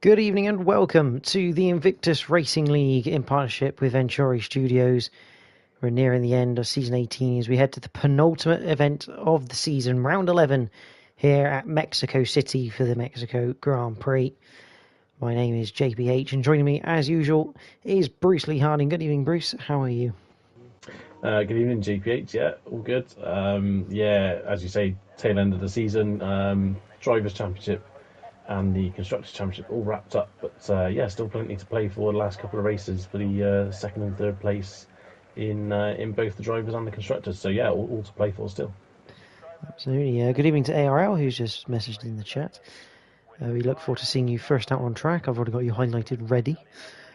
Good evening and welcome to the Invictus Racing League in partnership with Venturi Studios. We're nearing the end of Season 18 as we head to the penultimate event of the season, Round 11, here at Mexico City for the Mexico Grand Prix. My name is JPH and joining me as usual is Bruce Lee Harding. Good evening, Bruce. How are you? Good evening, GPH. Yeah, all good. Yeah, as you say, tail end of the season, Drivers' Championship and the Constructors' Championship all wrapped up. But yeah, still plenty to play for the last couple of races for the second and third place in both the Drivers and the Constructors. So yeah, all to play for still. Absolutely. Good evening to ARL, who's just messaged in the chat. We look forward to seeing you first out on track. I've already got you highlighted ready.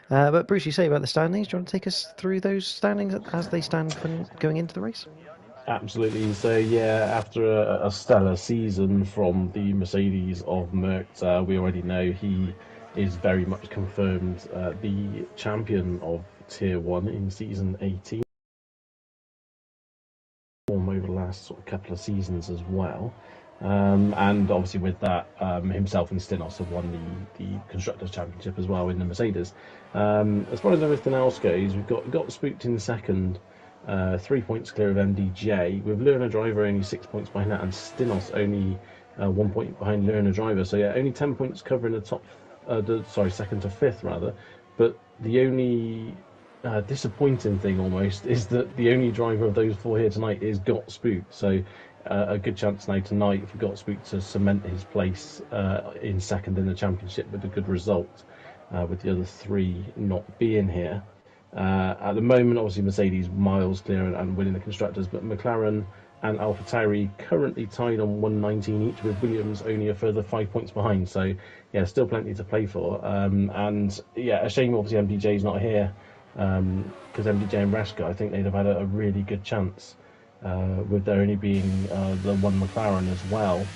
But Bruce, you say about the standings. Do you want to take us through those standings as they stand for going into the race? Absolutely. So yeah, after a stellar season from the Mercedes of Merc, we already know he is very much confirmed the champion of Tier 1 in Season 18 over the last sort of couple of seasons as well. And obviously with that, himself and Stinos have won the Constructors' Championship as well in the Mercedes. As far as everything else goes, we've got Spooked in second, 3 points clear of MDJ, with Lerner Driver only 6 points behind that, and Stinos only 1 point behind Lerner Driver. So yeah, only 10 points covering the top, second to fifth rather. But the only disappointing thing almost is that the only driver of those four here tonight is Got Spooked. So a good chance now tonight for Got Spooked to cement his place in second in the championship with a good result, with the other three not being here. At the moment, obviously Mercedes miles clear and winning the constructors, but McLaren and AlphaTauri currently tied on 119 each, with Williams only a further 5 points behind. So yeah, still plenty to play for. And yeah, a shame obviously MDJ's not here, because MDJ and Raska, I think they'd have had a really good chance, with there only being the one McLaren as well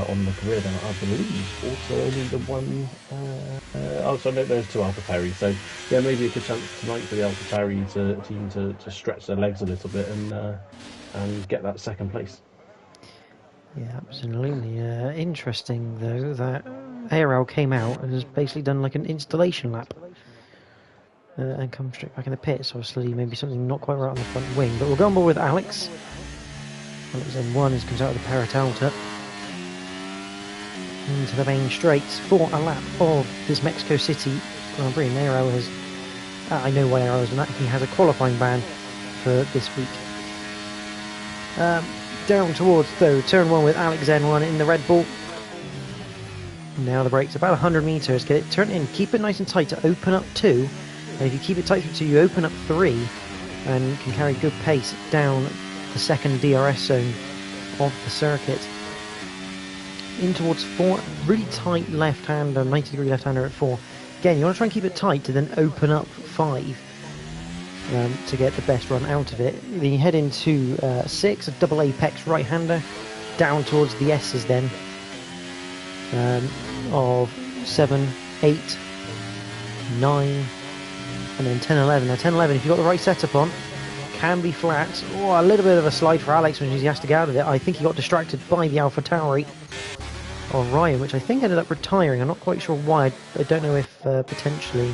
on the grid, and I believe also only the one. So no, there's two AlphaTauri. So yeah, maybe a good chance tonight for the AlphaTauri team to stretch their legs a little bit and get that second place. Yeah, absolutely. Interesting though that ARL came out and has basically done like an installation lap. And come straight back in the pits. Obviously, maybe something not quite right on the front wing. But we'll go on board with Alex. Alex M1 comes out of the Paratalta into the main straights for a lap of this Mexico City Grand Prix. And ARL has, I know why ARL has done that. He has a qualifying ban for this week. Down towards, though, turn one with Alex N1 in the Red Bull. Now the brakes, about 100 metres. Get it turned in, keep it nice and tight to open up two. And if you keep it tight through two, you open up three and can carry good pace down the second DRS zone of the circuit. In towards four, really tight left-hander, 90-degree left-hander at four. Again, you want to try and keep it tight to then open up five to get the best run out of it. Then you head into six, a double apex right-hander, down towards the S's then, of 7, 8, 9, and then 10, 11. Now 10, 11, if you've got the right setup on, can be flat. Oh, a little bit of a slide for Alex when he has to get out of it. I think he got distracted by the AlphaTauri of Ryan, which I think ended up retiring. I'm not quite sure why. I don't know if potentially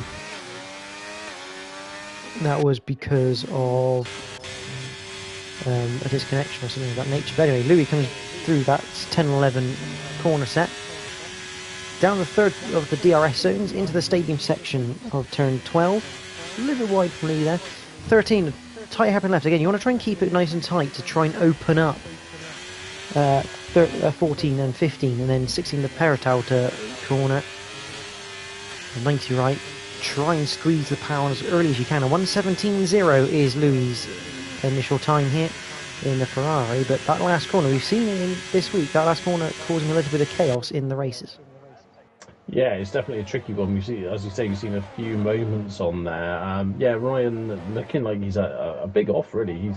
that was because of a disconnection or something of that nature. But anyway, Louis comes through that 10-11 corner set. Down the third of the DRS zones into the stadium section of turn 12. A little bit wide from Louis there. 13, tight hairpin left. Again, you want to try and keep it nice and tight to try and open up 14 and 15, and then 16 the Paratalta corner. 90 right. Try and squeeze the power as early as you can. A 1:17.0 is Louis' initial time here in the Ferrari, but that last corner, we've seen it in this week, that last corner causing a little bit of chaos in the races. Yeah, it's definitely a tricky one. We see, as you say, you've seen a few moments on there. Yeah, Ryan looking like he's a big off, really. He's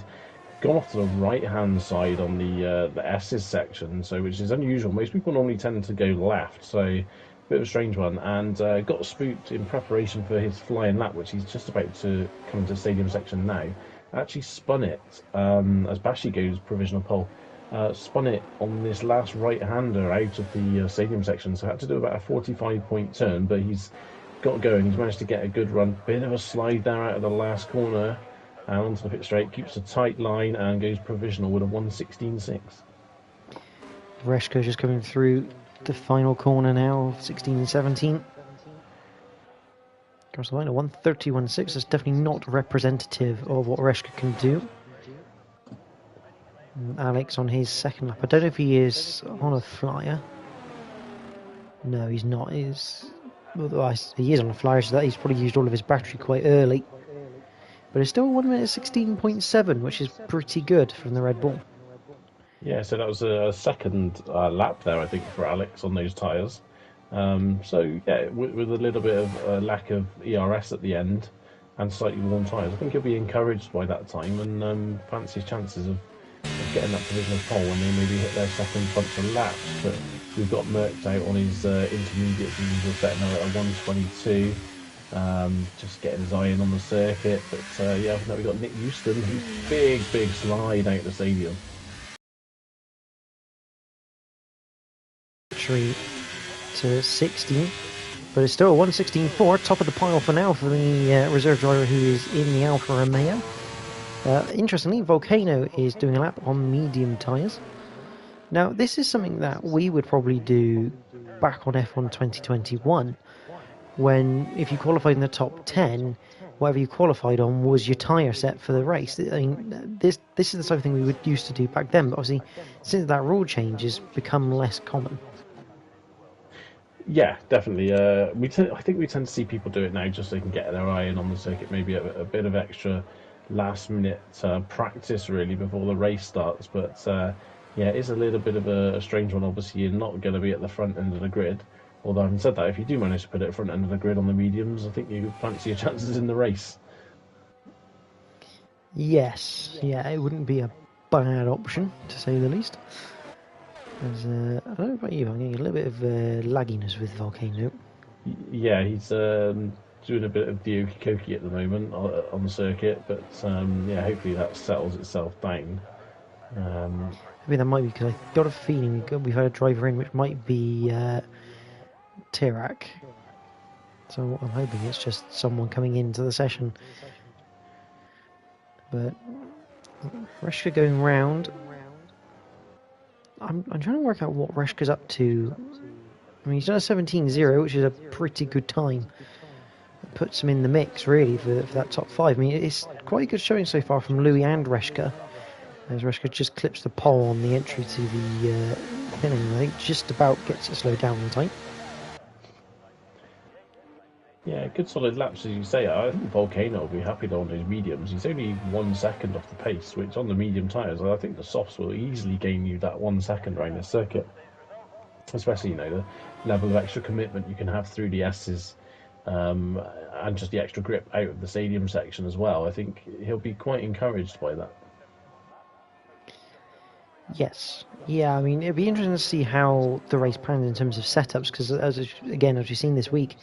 gone off to the right-hand side on the S's section, so which is unusual. Most people normally tend to go left, so a bit of a strange one. And got spooked in preparation for his flying lap, which he's just about to come into the stadium section now. Actually spun it as Bashi goes provisional pole. spun it on this last right-hander out of the stadium section, so had to do about a 45-point turn, but he's got going. He's managed to get a good run. Bit of a slide there out of the last corner and onto the pit straight, keeps a tight line and goes provisional with a 1:16.6. Reshko just coming through the final corner now, 16 and 17. Across the line, a 1:31.6. That's definitely not representative of what Reshko can do. Alex on his second lap. I don't know if he is on a flyer. No, he's not. He is on a flyer, so that he's probably used all of his battery quite early. But it's still 1 minute 16.7, which is pretty good from the Red Bull. Yeah, so that was a second lap there, I think, for Alex on those tyres. So, yeah, with a little bit of lack of ERS at the end and slightly worn tyres, I think he'll be encouraged by that time and fancy his chances of getting that provisional pole when they maybe hit their second bunch of laps. But we've got Merckx out on his intermediate diesel setting out at a 1:22. Just getting his eye in on the circuit. But yeah, now we've got Nick Houston, who's big slide out the stadium. To 16, but it's still a 1:16.4, top of the pile for now for the reserve driver who is in the Alfa Romeo. Interestingly, Volcano is doing a lap on medium tyres. Now, this is something that we would probably do back on F1 2021, when if you qualified in the top 10, whatever you qualified on was your tyre set for the race. I mean, this is the sort of thing we would used to do back then, but obviously, since that rule change has become less common. Yeah, definitely. I think we tend to see people do it now just so they can get their eye in on the circuit, maybe a bit of extra last-minute practice really before the race starts. But yeah, it is a little bit of a strange one. Obviously, you're not going to be at the front end of the grid. Although, having said that, if you do manage to put it at front end of the grid on the mediums, I think you fancy your chances in the race. Yes, yeah, it wouldn't be a bad option, to say the least. As, I don't know about you, I'm getting a little bit of lagginess with Volcano. Yeah, he's doing a bit of the okie dokie at the moment on the circuit, but yeah, hopefully that settles itself down. Maybe that might be because I got a feeling we've had a driver in which might be Tirak. So I'm hoping it's just someone coming into the session. But Reshka going round. I'm trying to work out what Reshka's up to. I mean, he's done a 17.0, which is a pretty good time. It puts him in the mix, really, for that top 5. I mean, it's quite a good showing so far from Louis and Reshka. As Reshka just clips the pole on the entry to the pinning, I think just about gets it slowed down in time. Yeah, good solid laps, as you say. I think Volcano will be happy on those mediums. He's only 1 second off the pace, which on the medium tyres, I think the softs will easily gain you that 1 second around this circuit. Especially, the level of extra commitment you can have through the S's and just the extra grip out of the stadium section as well. I think he'll be quite encouraged by that. Yes. Yeah, I mean, it'd be interesting to see how the race plans in terms of setups, because as we've seen this week,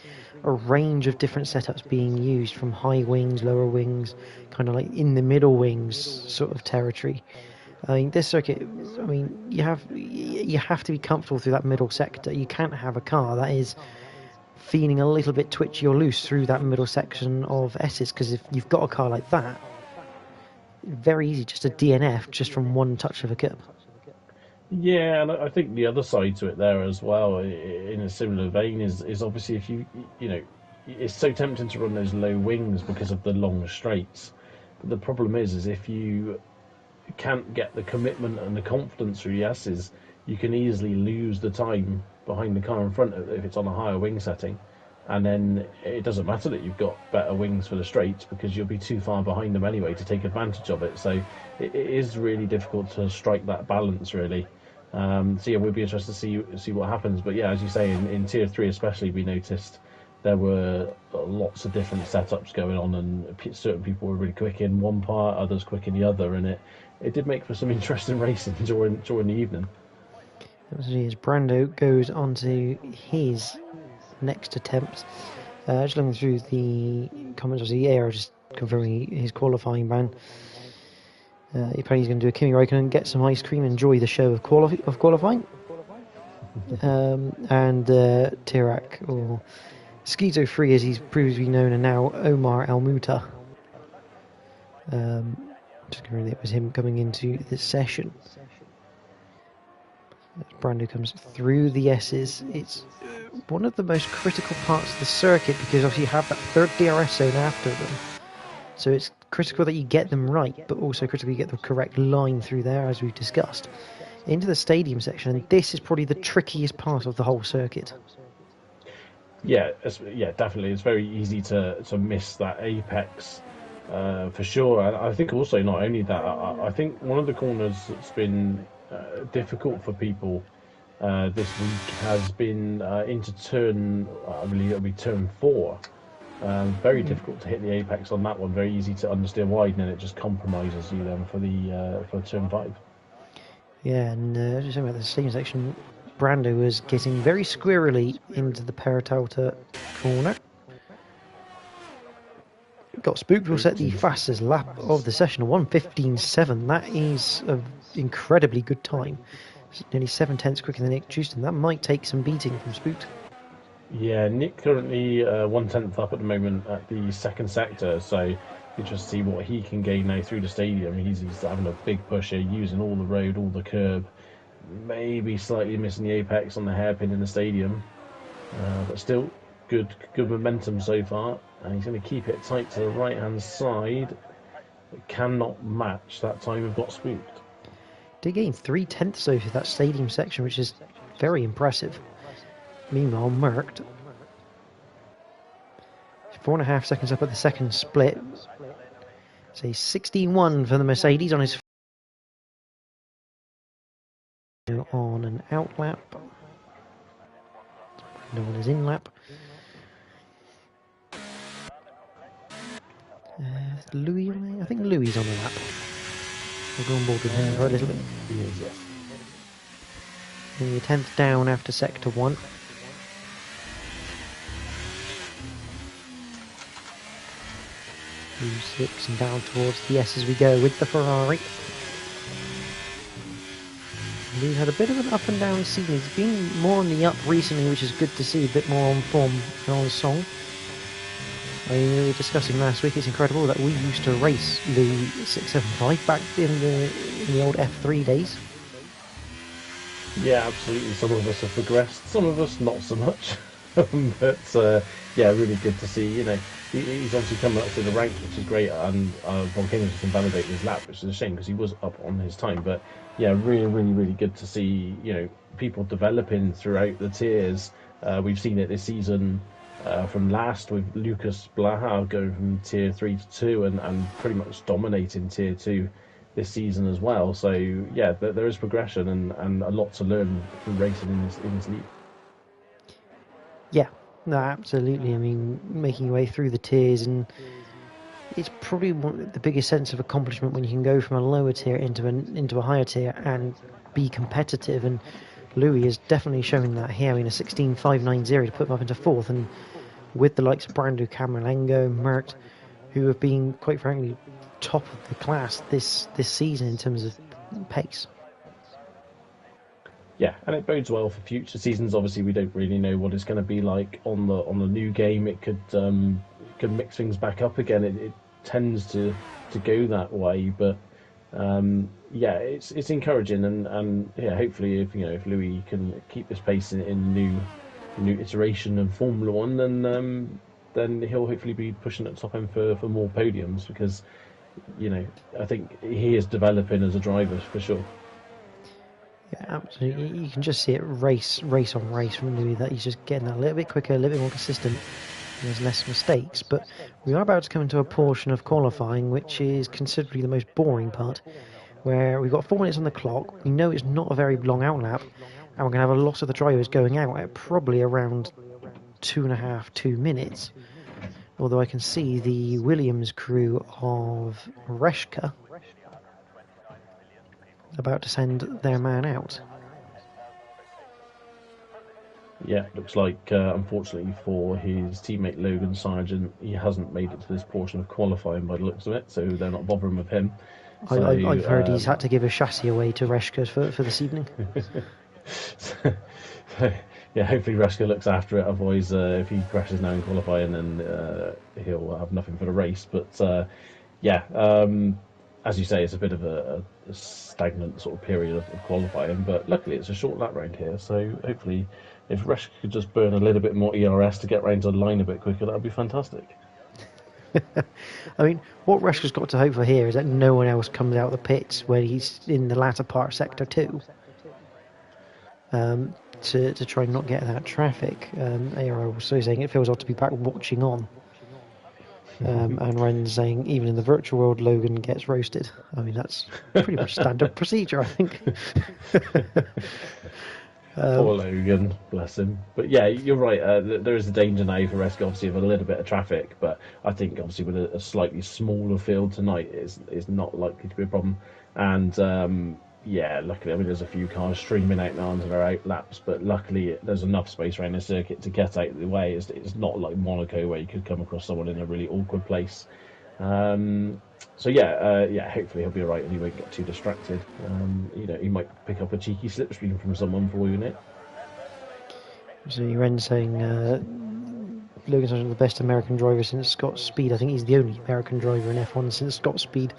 a range of different setups being used, from high wings, lower wings, kind of like in the middle wings sort of territory. I mean, this circuit, I mean, you have to be comfortable through that middle sector. You can't have a car that is feeling a little bit twitchy or loose through that middle section of S's, because if you've got a car like that, very easy just to DNF just from one touch of a curb. Yeah, and I think the other side to it there as well, in a similar vein, is obviously if you it's so tempting to run those low wings because of the long straights. But the problem is if you can't get the commitment and the confidence through the S's, you can easily lose the time behind the car in front if it's on a higher wing setting. And then it doesn't matter that you've got better wings for the straights because you'll be too far behind them anyway to take advantage of it. So it is really difficult to strike that balance, really. So yeah, we'll be interested to see what happens. But yeah, as you say, in Tier 3 especially, we noticed there were lots of different setups going on, and certain people were really quick in one part, others quick in the other, and it did make for some interesting racing during the evening. As Brando goes on to his next attempt. Just looking through the comments, obviously, Aero just confirming his qualifying ban. Apparently he's going to do a Kimi Räikkönen, get some ice cream, enjoy the show of qualifying. And Tirak, or Skeeto 3 as he's previously known, and now Omar Al Muta. Just remember it was him coming into this session. As Brando comes through the S's, it's one of the most critical parts of the circuit because obviously you have that third DRS zone after them. So it's critical that you get them right, but also critical you get the correct line through there, as we've discussed. Into the stadium section, and this is probably the trickiest part of the whole circuit. Yeah, definitely. It's very easy to miss that apex for sure. And I think also not only that, I think one of the corners that's been difficult for people this week has been into turn, I believe it'll be turn 4. Very difficult to hit the apex on that one. Very easy to understeer wide, and then it just compromises you then for turn 5. Yeah, and just talking about the stadium section, Brando was getting very squirrely into the Peralta corner. Got spooked. Will set the fastest lap of the session, 1:15.7. That is an incredibly good time. It's nearly 7/10 quicker than Nick Houston. That might take some beating from Spooked. Yeah, Nick currently 1/10 up at the moment at the second sector, so you just see what he can gain now through the stadium. He's having a big push here, using all the road, all the curb, maybe slightly missing the apex on the hairpin in the stadium, but still good momentum so far. And he's going to keep it tight to the right hand side. It cannot match that time we've got Spooked. Did gain 3/10 over that stadium section, which is very impressive. Meanwhile, Mercked 4.5 seconds up at the second split. Say 16.1 for the Mercedes on his on an out lap. No one is in lap. Louis, I think Louis is on the lap. We'll go on board with him for a little bit. He is, yes. And the 10th down after sector 1. Through 6 and down towards the S as we go with the Ferrari. Louis had a bit of an up and down season. He's been more on the up recently, which is good to see. A bit more on form and on song. We were discussing last week, it's incredible that we used to race the 675 back in the old F3 days. Yeah, absolutely. Some of us have progressed, some of us not so much. But yeah, really good to see. You know, he's obviously coming up through the ranks, which is great, and Volcanoes just invalidated his lap, which is a shame because he was up on his time. But yeah, really good to see, you know, people developing throughout the tiers. We've seen it this season. From last with Lucas Blaha going from tier 3 to 2 and pretty much dominating tier 2 this season as well. So yeah, there is progression and a lot to learn from racing in this league. Yeah, no, absolutely. I mean, making your way through the tiers, and it's probably the biggest sense of accomplishment when you can go from a lower tier into a higher tier and be competitive. And Louis is definitely showing that here. I mean, a 16.590 to put him up into 4th, and with the likes of Brando, Camerlengo, Merckx, who have been, quite frankly, top of the class this season in terms of pace. Yeah, and it bodes well for future seasons. Obviously, we don't really know what it's going to be like on the new game. It could mix things back up again. It tends to go that way, but yeah, it's encouraging, and yeah, hopefully if Louis can keep this pace in new iteration of Formula One, then he'll hopefully be pushing at the top end for more podiums, because you know, I think he is developing as a driver for sure. Yeah, absolutely. You can just see it race on race from Louis, that he's just getting that a little bit quicker, a little bit more consistent. There's less mistakes, but we are about to come into a portion of qualifying which is considerably the most boring part, where we've got 4 minutes on the clock. We know it's not a very long out lap, and we're going to have a lot of the drivers going out at probably around 2 minutes. Although I can see the Williams crew of Reshka about to send their man out. Yeah, looks like unfortunately for his teammate Logan Sargent, he hasn't made it to this portion of qualifying by the looks of it, so they're not bothering with him. So, I've heard he's had to give a chassis away to Reshka for this evening. so, yeah, hopefully Reshka looks after it. Otherwise, if he crashes now in qualifying, then he'll have nothing for the race. But yeah, as you say, it's a bit of a stagnant sort of period of qualifying. But luckily, it's a short lap round here, so hopefully, if Reshka could just burn a little bit more ERS to get round to the line a bit quicker, that would be fantastic. I mean, what Reshka's got to hope for here is that no one else comes out of the pits when he's in the latter part of sector 2. To try and not get that traffic. ARL was so saying it feels odd to be back watching on. And Ren's saying even in the virtual world Logan gets roasted. I mean, that's pretty much standard procedure, I think. Poor Logan, bless him. But yeah, you're right. There is a danger now for Reska, obviously, of a little bit of traffic. But I think, obviously, with a slightly smaller field tonight, is not likely to be a problem. And yeah, luckily, I mean, there's a few cars streaming out now onto their out laps, but luckily, there's enough space around the circuit to get out of the way. It's not like Monaco where you could come across someone in a really awkward place. So yeah, hopefully he'll be alright and he won't get too distracted. He might pick up a cheeky slipstream from someone for you, Nick. So Ren saying Logan's the best American driver since Scott Speed. I think he's the only American driver in F1 since Scott Speed.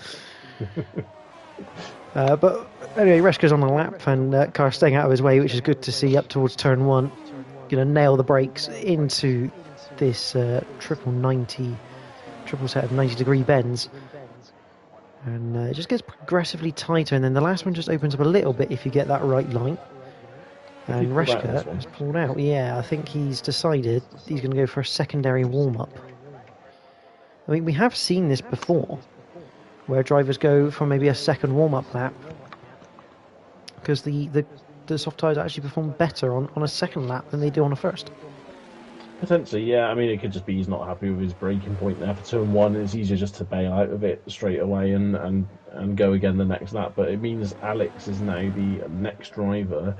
But anyway, Reshka's on the lap and car staying out of his way, which is good to see up towards turn 1. Going to nail the brakes into this triple set of 90-degree bends. And it just gets progressively tighter, and then the last one just opens up a little bit if you get that right line. And Reshka has pulled out. Yeah, I think he's decided he's going to go for a secondary warm-up. I mean, we have seen this before, where drivers go for maybe a second warm-up lap, because the soft tyres actually perform better on a second lap than they do on a first. Potentially, yeah. I mean, it could just be he's not happy with his braking point there for turn 1. It's easier just to bail out of it straight away and go again the next lap. But it means Alex is now the next driver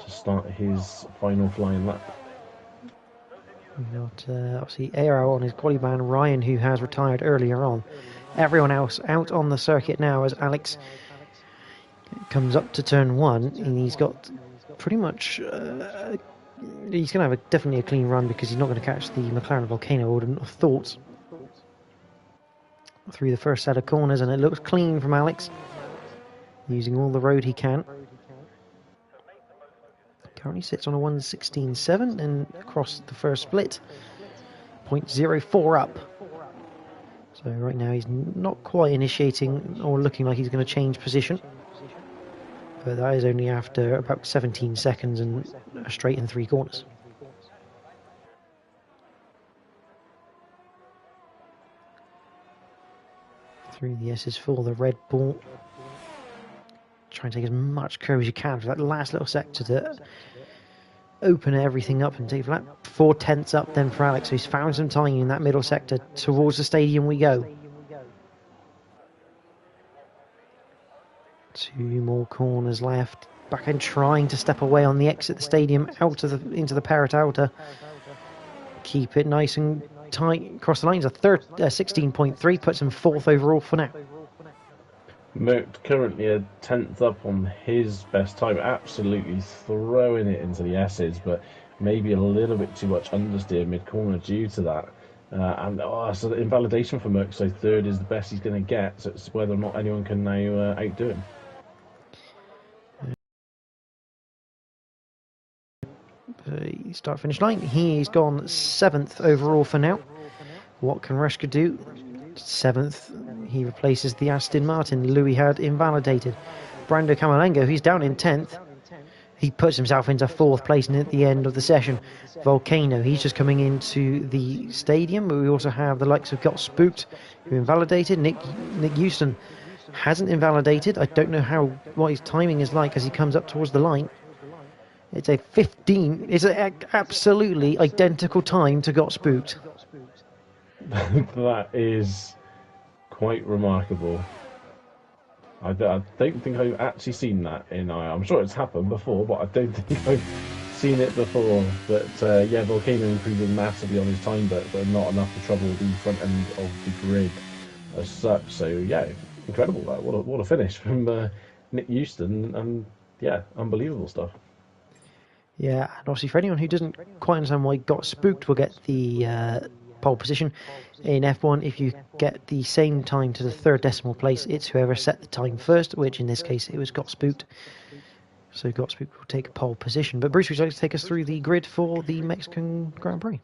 to start his final flying lap. We've got obviously ARL on his quali man, Ryan, who has retired earlier on. Everyone else out on the circuit now as Alex comes up to turn 1, and he's got pretty much... he's going to have definitely a clean run because he's not going to catch the McLaren Volcano, I wouldn't have thought. Through the first set of corners, and it looks clean from Alex, using all the road he can. Currently sits on a 1:16.7 and across the first split, 0.04 up. So right now he's not quite initiating or looking like he's going to change position. But that is only after about 17 seconds and a straight and 3 corners. Through the S's for the Red Bull. Try and take as much curve as you can for that last little sector to open everything up and take that 4/10 up then for Alex. So he's found some time in that middle sector. Towards the stadium we go. 2 more corners left. Back end trying to step away on the exit the stadium into the Parrot Outer. Keep it nice and tight across the lines. A 16.3 puts him 4th overall for now. Merck currently a 10th up on his best time, absolutely throwing it into the S's, but maybe a little bit too much understeer mid-corner due to that. So the invalidation for Merck, so 3rd is the best he's going to get, so it's whether or not anyone can now outdo him. Start finish line. He's gone 7th overall for now. What can Reshka do? 7th. He replaces the Aston Martin Louis had invalidated. Brando Camalengo, he's down in 10th. He puts himself into 4th place at the end of the session. Volcano, he's just coming into the stadium, but we also have the likes of Got Spooked, who invalidated. Nick Houston hasn't invalidated. I don't know what his timing is like as he comes up towards the line. It's a 15. It's an absolutely identical time to Got Spooked. That is quite remarkable. I don't think I've actually seen that in IRL. I'm sure it's happened before, but I don't think I've seen it before. But yeah, Volcano improved massively on his time, but not enough to trouble the front end of the grid as such. So yeah, incredible. That what a finish from Nick Houston, and yeah, unbelievable stuff. Yeah, and obviously for anyone who doesn't quite understand why Got Spooked will get the pole position in F1, if you get the same time to the third decimal place, it's whoever set the time first, which in this case it was Got Spooked. So Got Spooked will take pole position. But Bruce, would you like to take us through the grid for the Mexican Grand Prix?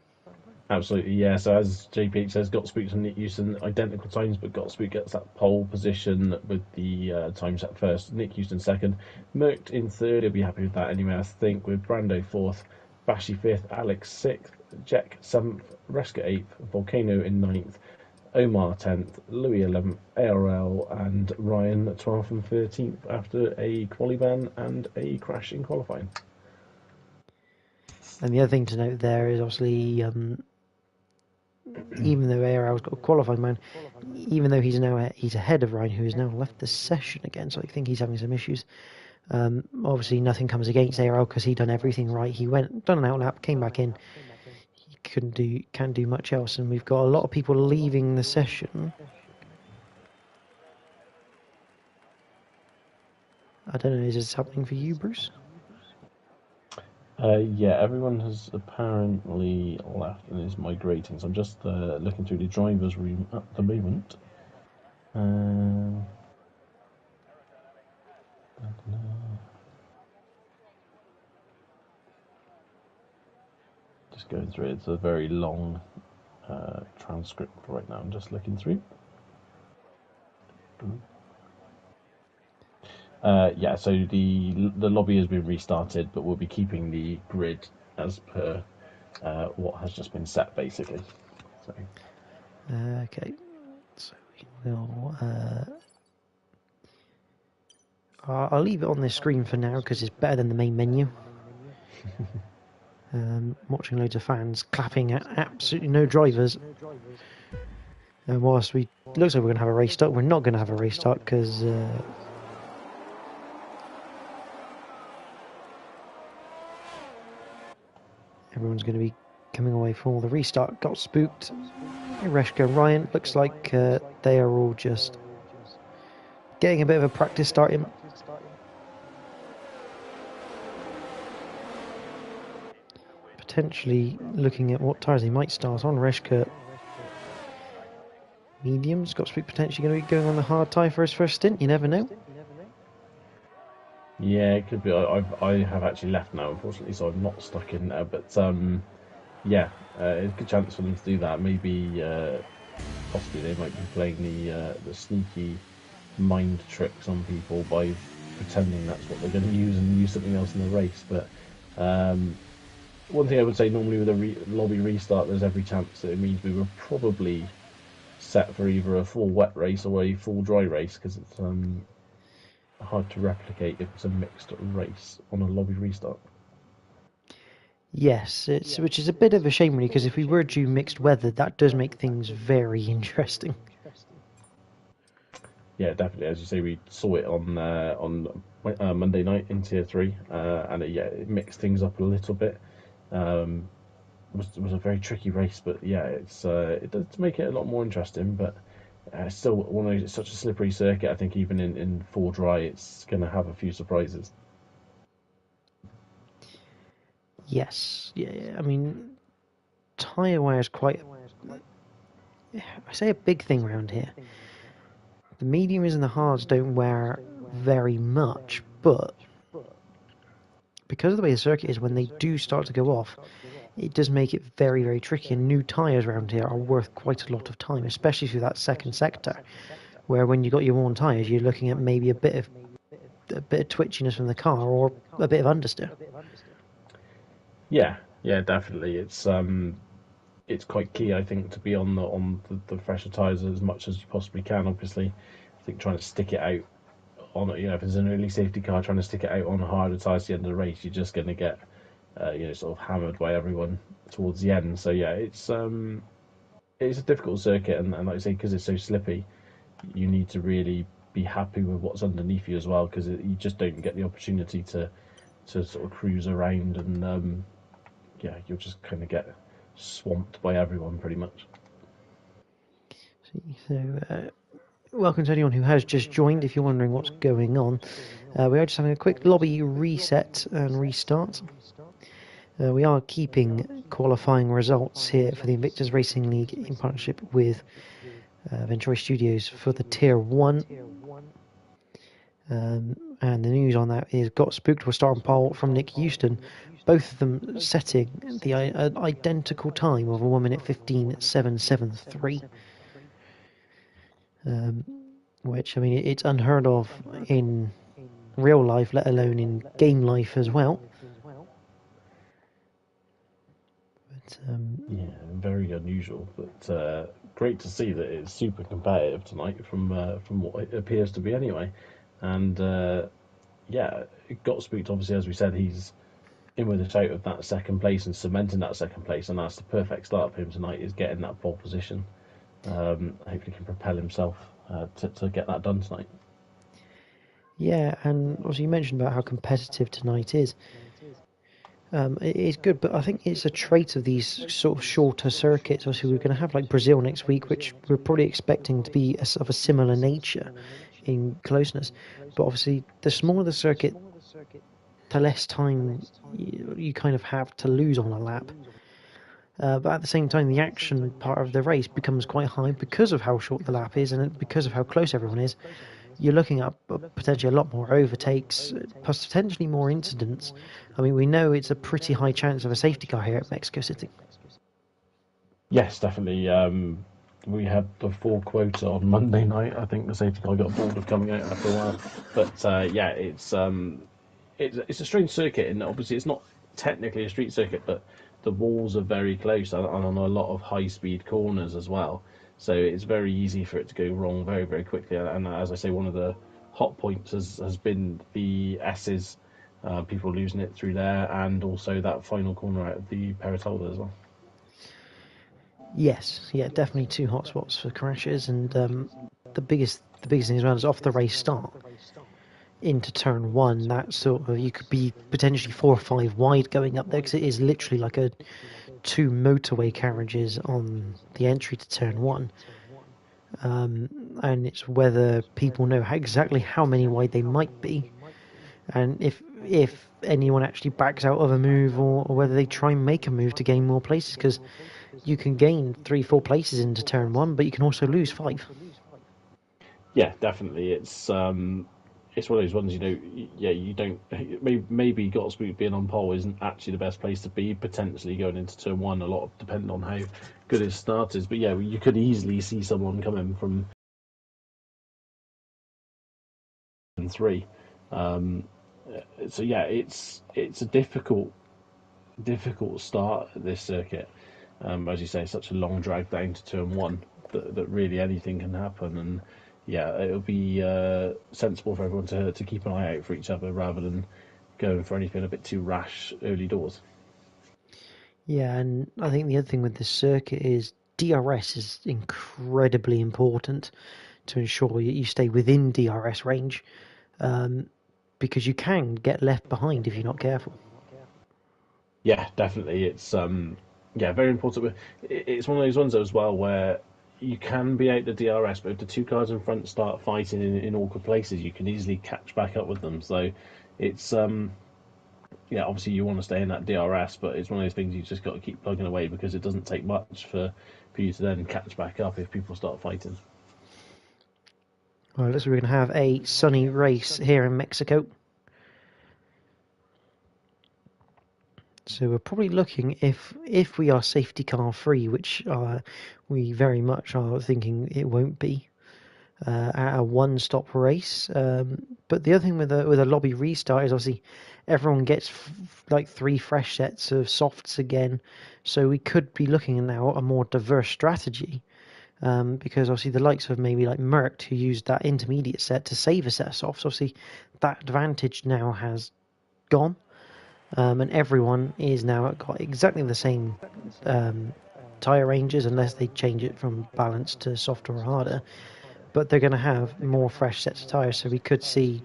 Absolutely, yeah. So as JPH says, Got Spooked and Nick Houston identical times, but Got Spooked gets that pole position with the time set first. Nick Houston second, Mercked in third. He'll be happy with that anyway, I think. With Brando fourth, Bashi fifth, Alex sixth, Jack seventh, Reska eighth, Volcano in ninth, Omar 10th, Louis 11th, ARL, and Ryan 12th and 13th after a quali ban and a crash in qualifying. And the other thing to note there is obviously, even though ARL's got a qualifying man, even though he's ahead of Ryan, who has now left the session again, so I think he's having some issues. Obviously, nothing comes against ARL because he done everything right. He done an outlap, came back in. He can't do much else, and we've got a lot of people leaving the session. I don't know, is this happening for you, Bruce? Yeah, everyone has apparently left and is migrating. So I'm just looking through the driver's room at the moment. Just going through it. It's a very long transcript right now. I'm just looking through. Yeah, so the lobby has been restarted, but we'll be keeping the grid as per what has just been set, basically. So. Okay, so we'll. I'll leave it on this screen for now because it's better than the main menu. Watching loads of fans clapping at absolutely no drivers. And whilst it looks like we're going to have a race start, we're not going to have a race start because everyone's going to be coming away from all the restart. Got spooked. Reshka, Ryan, looks like they are all just getting a bit of a practice start in. Potentially looking at what tyres they might start on. Reshka, medium. Scott Spook potentially going to be going on the hard tyre for his first stint. You never know. Yeah, it could be. I have actually left now, unfortunately, so I'm not stuck in there. But yeah, it's a good chance for them to do that. Maybe possibly they might be playing the sneaky mind tricks on people by pretending that's what they're going to use and use something else in the race. But one thing I would say, normally with a lobby restart, there's every chance that it means we were probably set for either a full wet race or a full dry race, because it's hard to replicate if it's a mixed race on a lobby restart. Yes, which is a bit of a shame really, because if we were due mixed weather, that does make things very interesting. Yeah, definitely. As you say, we saw it on Monday night in Tier 3, and it mixed things up a little bit. It was a very tricky race, but yeah, it does make it a lot more interesting. But still, one of those, it's such a slippery circuit. I think even in full dry, it's going to have a few surprises. Yes, yeah. I mean, tyre wear is quite, I say, a big thing around here. The mediums and the hards don't wear very much, but because of the way the circuit is, when they do start to go off, it does make it very, very tricky. And new tyres around here are worth quite a lot of time, especially through that second sector, where when you got your worn tyres, you're looking at maybe a bit of twitchiness from the car or a bit of understeer. Yeah, definitely. It's quite key, I think, to be on the fresher tyres as much as you possibly can. Obviously, I think trying to stick it out on, if it's an early safety car, trying to stick it out on harder tyres at the end of the race, you're just going to get sort of hammered by everyone towards the end. So yeah, it's a difficult circuit, and like I say, because it's so slippy, you need to really be happy with what's underneath you as well, because you just don't get the opportunity to sort of cruise around, and you'll just kind of get swamped by everyone pretty much. So welcome to anyone who has just joined. If you're wondering what's going on, we are just having a quick lobby reset and restart. We are keeping qualifying results here for the Invictus Racing League in partnership with Ventura Studios for the Tier 1. And the news on that is Got Spooked will start on pole from Nick Houston, both of them setting the identical time of a 1 minute 15.773. Which, I mean, it's unheard of in real life, let alone in game life as well. But, yeah, very unusual, but great to see that it's super competitive tonight from what it appears to be anyway. And yeah, it got spooked. Obviously, as we said, he's in with a shout of that second place and cementing that second place, and that's the perfect start for him tonight. Is getting that pole position. Hopefully, he can propel himself to get that done tonight. yeah, and also you mentioned about how competitive tonight is. It is good, but I think it's a trait of these sort of shorter circuits. Obviously, we're going to have like Brazil next week, which we're probably expecting to be of a similar nature in closeness. But obviously, the smaller the circuit, the less time you kind of have to lose on a lap. But at the same time, the action part of the race becomes quite high because of how short the lap is and because of how close everyone is. You're looking at potentially a lot more overtakes, plus potentially more incidents. I mean, we know it's a pretty high chance of a safety car here at Mexico City. Yes, definitely. We had the full quota on Monday night. I think the safety car got bored of coming out after a while. But yeah, it's a strange circuit, and obviously it's not technically a street circuit, but the walls are very close and on a lot of high-speed corners as well. So it's very easy for it to go wrong very, very quickly. And as I say, one of the hot points has been the S's, people losing it through there, and also that final corner out of the Peritola as well. Yes, yeah, definitely two hotspots for crashes, and the biggest thing as well is off the race start into turn one. That sort of you could be potentially 4 or 5 wide going up there because it is literally like a 2 motorway carriages on the entry to turn one. And it's whether people know exactly how many wide they might be, and if anyone actually backs out of a move, or whether they try and make a move to gain more places, because you can gain 3-4 places into turn one, but you can also lose 5. Yeah, definitely. It's one of those ones, yeah, you don't. Maybe Gottesboot being on pole isn't actually the best place to be. Potentially going into turn one, a lot of depending on how good his start is. But yeah, you could easily see someone coming from three. Um, so yeah, it's a difficult start at this circuit. As you say, such a long drag down to turn one that really anything can happen. And yeah, it'll be sensible for everyone to keep an eye out for each other rather than going for anything a bit too rash early doors. Yeah, and I think the other thing with this circuit is DRS is incredibly important to ensure you stay within DRS range, because you can get left behind if you're not careful. Yeah, definitely. Yeah, very important. It's one of those ones as well where you can be out the DRS, but if the two cars in front start fighting in awkward places, you can easily catch back up with them. So it's yeah, obviously you want to stay in that DRS, but it's one of those things you just got to keep plugging away because it doesn't take much for you to then catch back up if people start fighting. Well, so we're going to have a sunny race here in Mexico. So we're probably looking, if we are safety car free, which we very much are thinking it won't be, at a one-stop race. But the other thing with a lobby restart is obviously everyone gets like 3 fresh sets of softs again. So we could be looking now at a more diverse strategy. Because obviously the likes of maybe like Merck, who used that intermediate set to save a set of softs, obviously that advantage now has gone. And everyone is now got exactly the same tyre ranges, unless they change it from balanced to softer or harder. But they're going to have more fresh sets of tyres, so we could see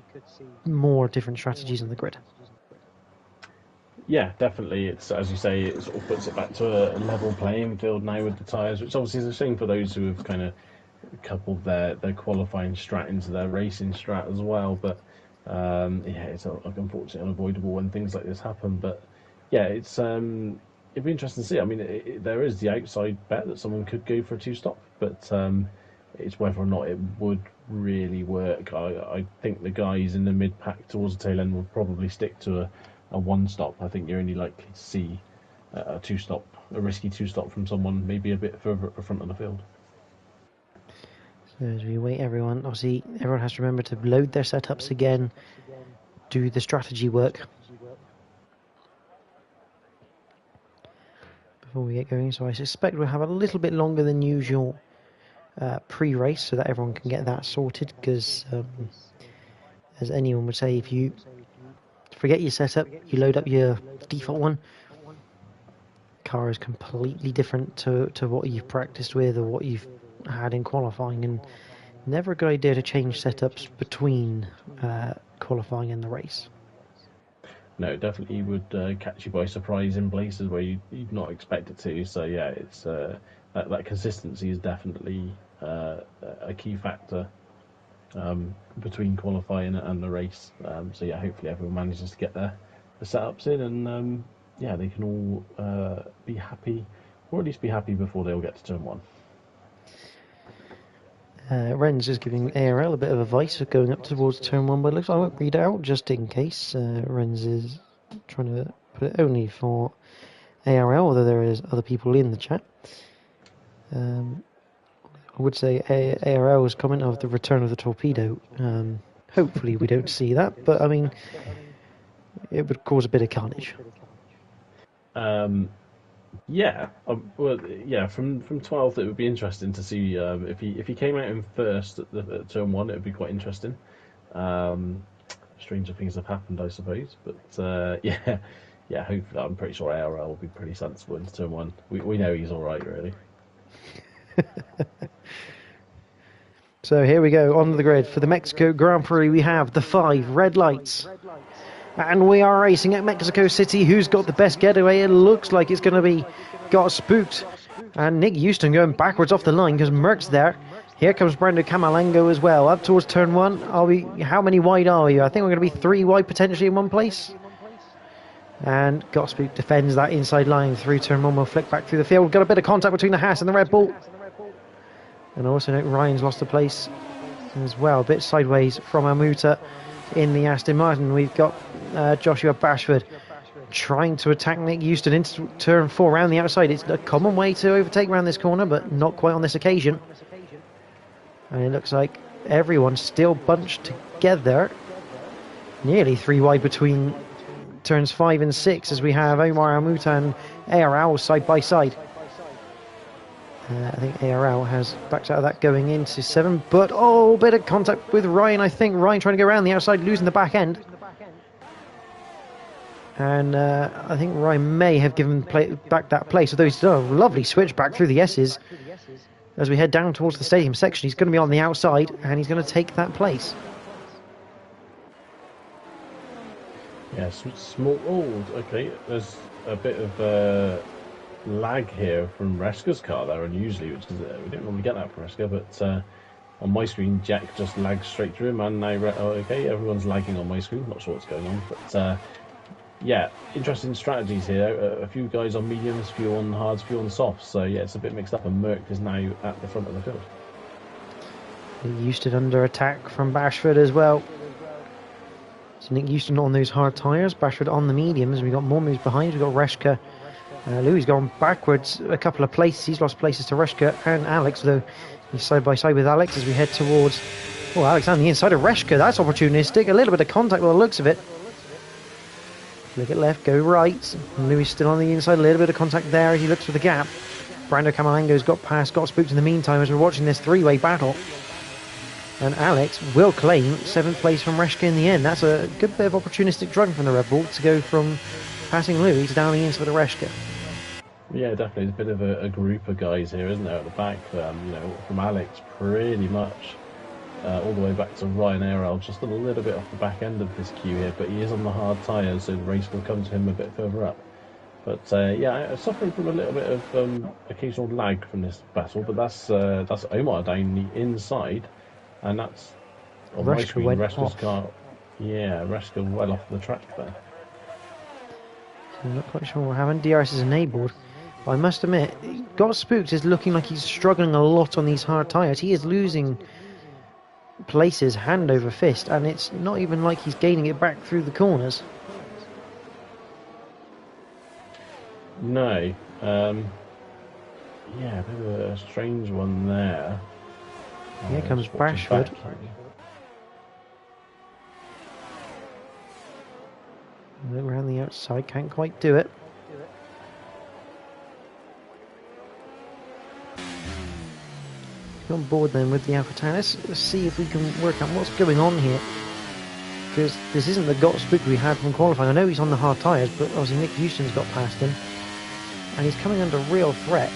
more different strategies on the grid. Yeah, definitely. It's as you say, it sort of puts it back to a level playing field now with the tyres, which obviously is a shame for those who have kind of couple their qualifying strat into their racing strat as well. But yeah, it's unfortunately unavoidable when things like this happen. But yeah, it'd be interesting to see. I mean, there is the outside bet that someone could go for a two-stop, but it's whether or not it would really work. I think the guys in the mid-pack towards the tail end will probably stick to a one-stop. I think you're only likely to see a two-stop, a risky two-stop from someone maybe a bit further at the front of the field. So as we wait, obviously everyone has to remember to load their setups again, do the strategy work before we get going. So I suspect we'll have a little bit longer than usual pre-race so that everyone can get that sorted, because as anyone would say, if you forget your setup, you load up your default one, car is completely different to what you've practiced with or what you've had in qualifying, and never a good idea to change setups between qualifying and the race. No, it definitely would catch you by surprise in places where you'd not expect it to. So yeah, it's that consistency is definitely a key factor between qualifying and the race. So yeah, hopefully everyone manages to get the setups in, and yeah, they can all be happy, or at least be happy before they all get to turn one. Ren's is giving ARL a bit of advice of going up towards turn one, but it looks like I won't read it out just in case. Ren's is trying to put it only for ARL, although there is other people in the chat. I would say ARL's comment of the return of the torpedo. Hopefully we don't see that, but I mean, it would cause a bit of carnage. Yeah, well, yeah. From 12th, it would be interesting to see if he came out in first at turn one. It would be quite interesting. Stranger things have happened, I suppose. But yeah, hopefully, I'm pretty sure ARL will be pretty sensible into turn one. We know he's all right, really. So here we go, onto the grid. For the Mexico Grand Prix, we have the 5 red lights. And we are racing at Mexico City. Who's got the best getaway? It looks like it's going to be Got Spooked. And Nick Houston going backwards off the line because Merck's there. Here comes Brando Camalengo as well. Up towards turn one. How many wide are we? I think we're going to be 3 wide potentially in one place. And Got Spooked defends that inside line through turn one. We'll flick back through the field. Got a bit of contact between the Haas and the Red Bull. And also note Ryan's lost a place as well. A bit sideways from Amuta in the Aston Martin. We've got Joshua Bashford trying to attack Nick Houston into turn 4 around the outside. It's a common way to overtake around this corner, but not quite on this occasion. And it looks like everyone's still bunched together. Nearly 3 wide between turns 5 and 6 as we have Omar Amuta and ARL side by side. I think ARL has backed out of that going into 7, but bit of contact with Ryan. I think Ryan trying to go around the outside, losing the back end. And I think Ryan may have given back that place, although he's done a lovely switch back through the S's. As we head down towards the stadium section, he's going to be on the outside, and he's going to take that place. Yeah, small. Oh, okay. There's a bit of lag here from Reska's car there, unusually, which is we don't normally get that from Reska, but on my screen, Jack just lagged straight through him, and now okay, everyone's lagging on my screen. Not sure what's going on, but yeah, interesting strategies here. A few guys on mediums, a few on hards, a few on softs. So yeah, it's a bit mixed up, and Merck is now at the front of the field. Houston under attack from Bashford as well. So Nick Houston on those hard tyres, Bashford on the mediums. We've got more moves behind. We've got Reska. Louis gone backwards a couple of places. He's lost places to Reska and Alex, though he's side by side with Alex as we head towards Alex on the inside of Reska. That's opportunistic. A little bit of contact by the looks of it. Look at left, go right. Louis still on the inside, a little bit of contact there as he looks for the gap. Brando Camalengo's got past, Got Spooked in the meantime as we're watching this 3-way battle. And Alex will claim 7th place from Reska in the end. That's a good bit of opportunistic driving from the Red Bull to go from passing Louis to down the inside of Reska. Yeah, definitely. There's a bit of a group of guys here, isn't there, at the back? From Alex, pretty much all the way back to Ryan ARL, just a little bit off the back end of this queue here, but he is on the hard tyres, so the race will come to him a bit further up. But yeah, I'm suffering from a little bit of occasional lag from this battle, but that's Omar down the inside, and that's on my Rushka screen. went Reshka's off. car, yeah, Reshka well off the track there. So I'm not quite sure what happened. DRS is enabled. But I must admit, Got Spooked is looking like he's struggling a lot on these hard tyres. He is losing places hand over fist, and it's not even like he's gaining it back through the corners. No, yeah, a bit of a strange one there. Here comes just watching Bashford. back here. Look around the outside, can't quite do it. On board then with the Alpha Town. Let's see if we can work out what's going on here. Because this isn't the Got Spook we had from qualifying. I know he's on the hard tyres, but obviously Nick Houston's got past him. And he's coming under real threat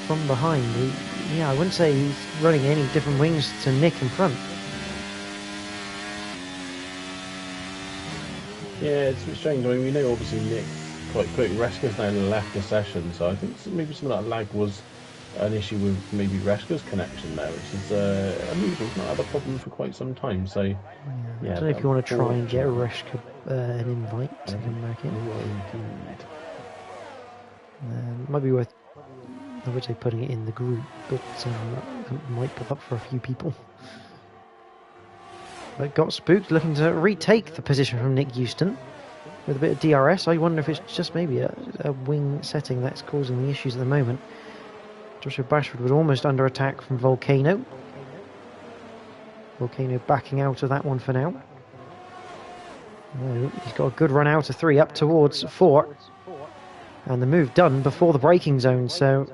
from behind. Yeah, I wouldn't say he's running any different wings to Nick in front. Yeah, it's a bit strange. I mean, we know obviously Nick quite quick. Reshka's now left the session, so I think maybe some of that lag was an issue with maybe Reshka's connection there, which is unusual. We've not had a problem for quite some time, so yeah. I don't know if you want to try and get Reshka an invite to come back in. Might be worth, I would say, putting it in the group, but it might pop up for a few people. But Got Spooked looking to retake the position from Nick Houston with a bit of DRS. I wonder if it's just maybe a wing setting that's causing the issues at the moment. Joshua Bashford was almost under attack from Volcano. Volcano backing out of that one for now. No, he's got a good run out of 3 up towards 4. And the move done before the braking zone, so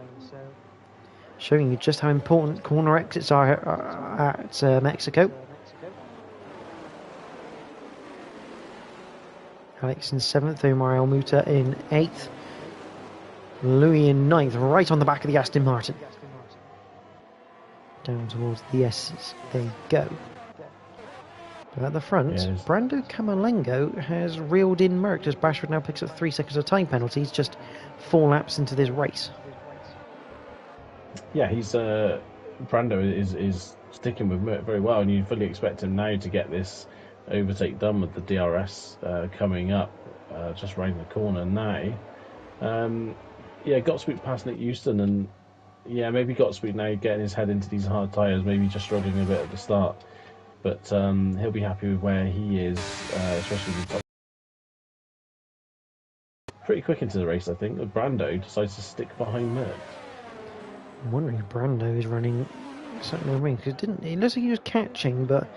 showing you just how important corner exits are at Mexico. Alex in 7th, Omar El Muta in 8th. Louis in 9th, right on the back of the Aston Martin. Down towards the S's they go. But at the front, Yes. Brando Camalengo has reeled in Merckx as Bashford now picks up 3 seconds of time penalties, just 4 laps into this race. Yeah, he's Brando is sticking with Merck very well, and you fully expect him now to get this overtake done with the DRS coming up just round the corner now. Yeah, Got Spooked past Nick Houston, and yeah, maybe Got Spooked now getting his head into these hard tyres, maybe just struggling a bit at the start, but he'll be happy with where he is, especially with the top. Pretty quick into the race, I think. Brando decides to stick behind Merck. I'm wondering if Brando is running something in the wing, because it looks like he was catching, but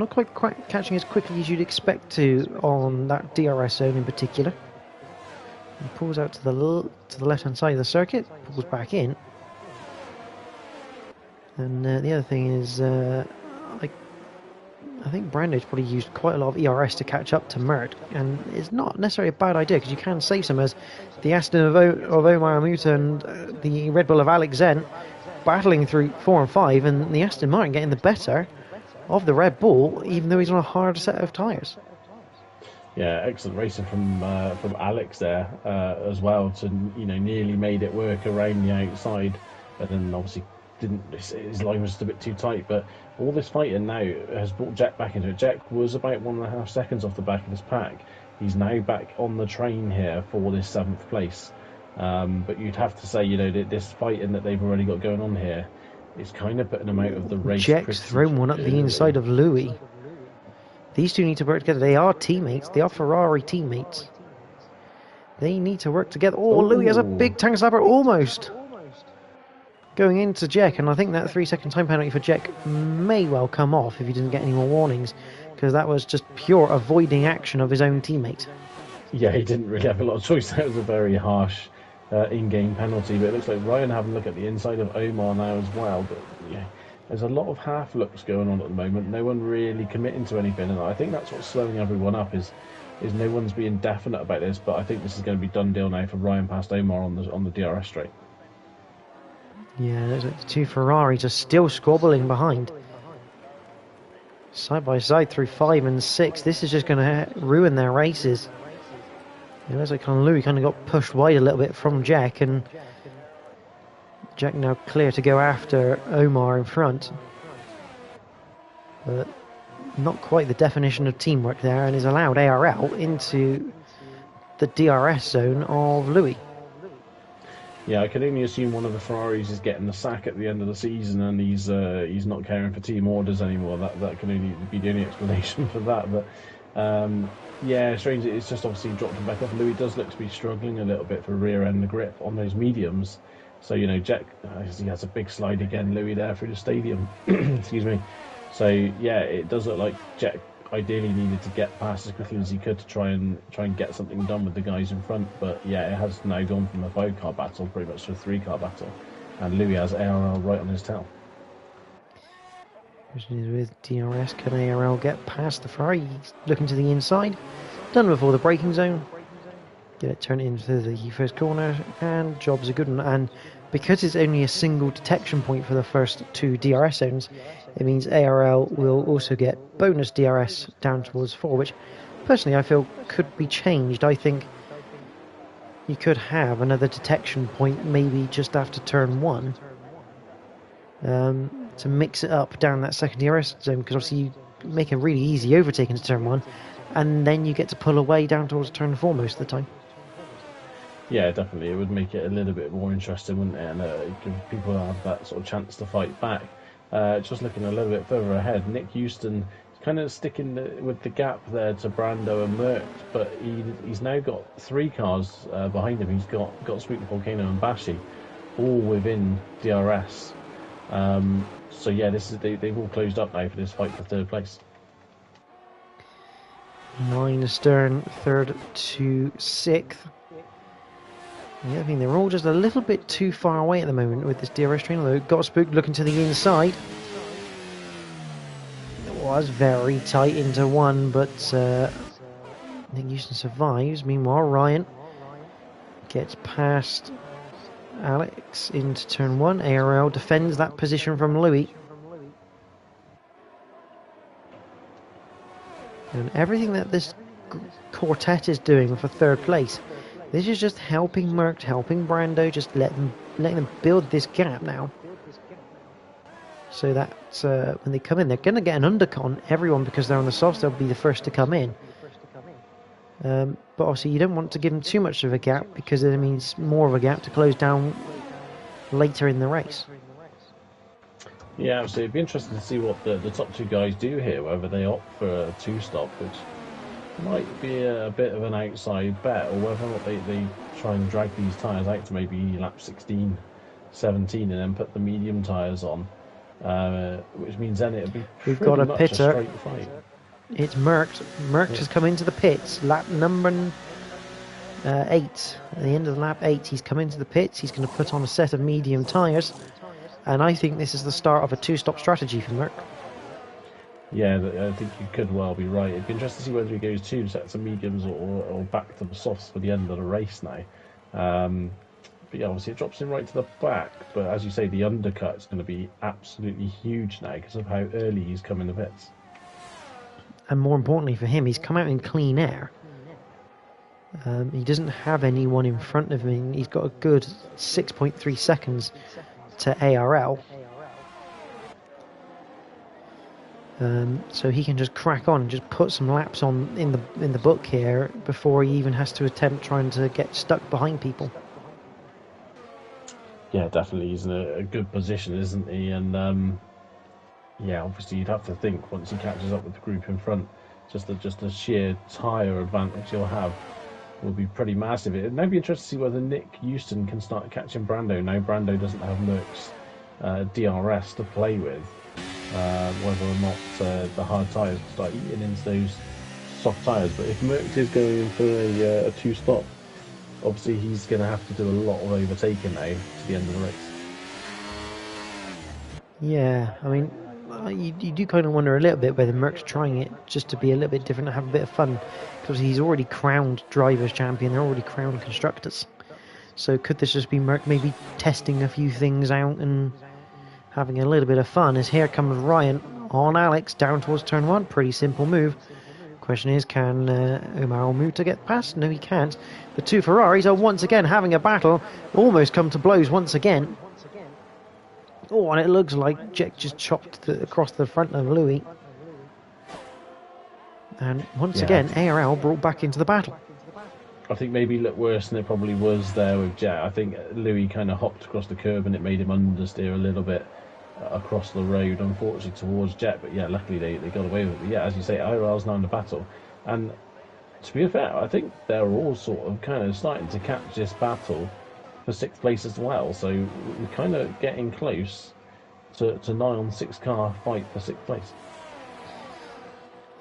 not quite catching as quickly as you'd expect to on that DRS zone in particular. He pulls out to the left-hand side of the circuit, pulls back in. And the other thing is, I think Brando's probably used quite a lot of ERS to catch up to Mert, and it's not necessarily a bad idea, because you can save some, as the Aston of Omar Amuta and the Red Bull of Alex Zen battling through 4 and 5, and the Aston Martin getting the better of the Red Bull, even though he's on a hard set of tyres. Yeah, excellent racing from Alex there as well, to nearly made it work around the outside, but then obviously didn't. His line was just a bit too tight. But all this fighting now has brought Jack back into it. Jack was about 1.5 seconds off the back of his pack. He's now back on the train here for this 7th place. But you'd have to say, this fighting that they've already got going on here is kind of putting them out of the race. Jack's thrown one up the inside of Louis. These two need to work together. They are teammates. They are Ferrari teammates. They need to work together. Oh, Louis has a big tank slapper almost going into Jack, and I think that 3-second time penalty for Jack may well come off if he didn't get any more warnings, because that was just pure avoiding action of his own teammate. Yeah, he didn't really have a lot of choice. That was a very harsh in-game penalty, but it looks like Ryan having a look at the inside of Omar now as well. But yeah, there's a lot of half looks going on at the moment. No one really committing to anything, and I think that's what's slowing everyone up. Is no one's being definite about this. But I think this is going to be done deal now for Ryan past Omar on the DRS straight. Yeah, the two Ferraris are still squabbling behind, side by side through 5 and 6. This is just going to ruin their races. It looks like kind of Louis kind of got pushed wide a little bit from Jack, and Jack now clear to go after Omar in front. But not quite the definition of teamwork there, and is allowed ARL into the DRS zone of Louis. Yeah, I can only assume one of the Ferraris is getting the sack at the end of the season, and he's not caring for team orders anymore. That can only be the only explanation for that. But yeah, strange. It's just obviously dropped him back off. Louis does look to be struggling a little bit for rear end grip on those mediums. So Jack, he has a big slide again. Louis there through the stadium. Excuse me. So yeah, it does look like Jack ideally needed to get past as quickly as he could to try and get something done with the guys in front. But yeah, it has now gone from a 5-car battle pretty much to a 3-car battle, and Louis has ARL right on his tail. With DRS, can ARL get past the Ferrari? He's looking to the inside, done before the braking zone. Get it turned into the first corner, and job's a good one. And because it's only a single detection point for the first 2 DRS zones, it means ARL will also get bonus DRS down towards 4, which personally I feel could be changed. I think you could have another detection point maybe just after turn 1 to mix it up down that second DRS zone, because obviously you make a really easy overtake into turn 1, and then you get to pull away down towards turn 4 most of the time. Yeah, definitely. It would make it a little bit more interesting, wouldn't it? And give people have that sort of chance to fight back. Just looking a little bit further ahead, Nick Houston kind of sticking with the gap there to Brando and Merck, but he's now got 3 cars behind him. He's got Spook, Volcano and Bashi all within DRS. So yeah, they've all closed up now for this fight for 3rd place. 9 astern, 3rd to 6th. Yeah, I mean, they're all just a little bit too far away at the moment with this DRS train, although got Spook looking to the inside. It was very tight into 1, but Nick Houston survives. Meanwhile, Ryan gets past Alex into turn 1. ARL defends that position from Louis. And everything that this quartet is doing for 3rd place, this is just helping Merck, helping Brando, just letting them build this gap now. So that when they come in, they're going to get an undercon, everyone, because they're on the softs, they'll be the first to come in. But obviously you don't want to give them too much of a gap, because it means more of a gap to close down later in the race. Yeah, absolutely. It'd be interesting to see what the top 2 guys do here, whether they opt for a 2-stop, which might be a bit of an outside bet, or whether or not they try and drag these tyres out to maybe lap 16, 17, and then put the medium tyres on, which means then it'll be We've got a much pitter. a straight fight. It's Merck. Merck has come into the pits, lap number 8. At the end of lap 8, he's come into the pits. He's going to put on a set of medium tyres, and I think this is the start of a 2-stop strategy for Merck. Yeah, I think you could well be right. It'd be interesting to see whether he goes 2 sets of mediums or back to the softs for the end of the race now. But yeah, obviously it drops him right to the back. But as you say, the undercut is going to be absolutely huge now because of how early he's come in the pits. And more importantly for him, he's come out in clean air. He doesn't have anyone in front of him. He's got a good 6.3 seconds to ARL. So he can just crack on and just put some laps on in the book here before he even has to attempt trying to get stuck behind people. Yeah, definitely. He's in a good position, isn't he? And yeah, obviously you'd have to think once he catches up with the group in front, just the sheer tyre advantage he'll have will be pretty massive. It'd now be interesting to see whether Nick Houston can start catching Brando. Now Brando doesn't have Merck's DRS to play with. Whether or not the hard tyres start eating into those soft tyres. But if Merckx is going for a 2-stop, obviously he's going to have to do a lot of overtaking now to the end of the race. Yeah, I mean, you do kind of wonder a little bit whether Merck's trying it just to be a little bit different and have a bit of fun, because he's already crowned Drivers' Champion, they're already crowned Constructors. So could this just be Merck maybe testing a few things out and having a little bit of fun? As here comes Ryan on Alex down towards turn 1. Pretty simple move. Question is, can Omar Almuta get past? No, he can't. The two Ferraris are once again having a battle, almost come to blows once again. Oh, and it looks like Jack just chopped across the front of Louis. And once again, ARL brought back into the battle. I think maybe looked worse than it probably was there with Jet. I think Louis kind of hopped across the curb and it made him understeer a little bit across the road, unfortunately, towards Jet. But yeah, luckily they got away with it. But yeah, as you say, IRL's now in the battle. And to be fair, I think they're all sort of kind of starting to catch this battle for 6th place as well. So we're kind of getting close to 9-on-6 car fight for 6th place.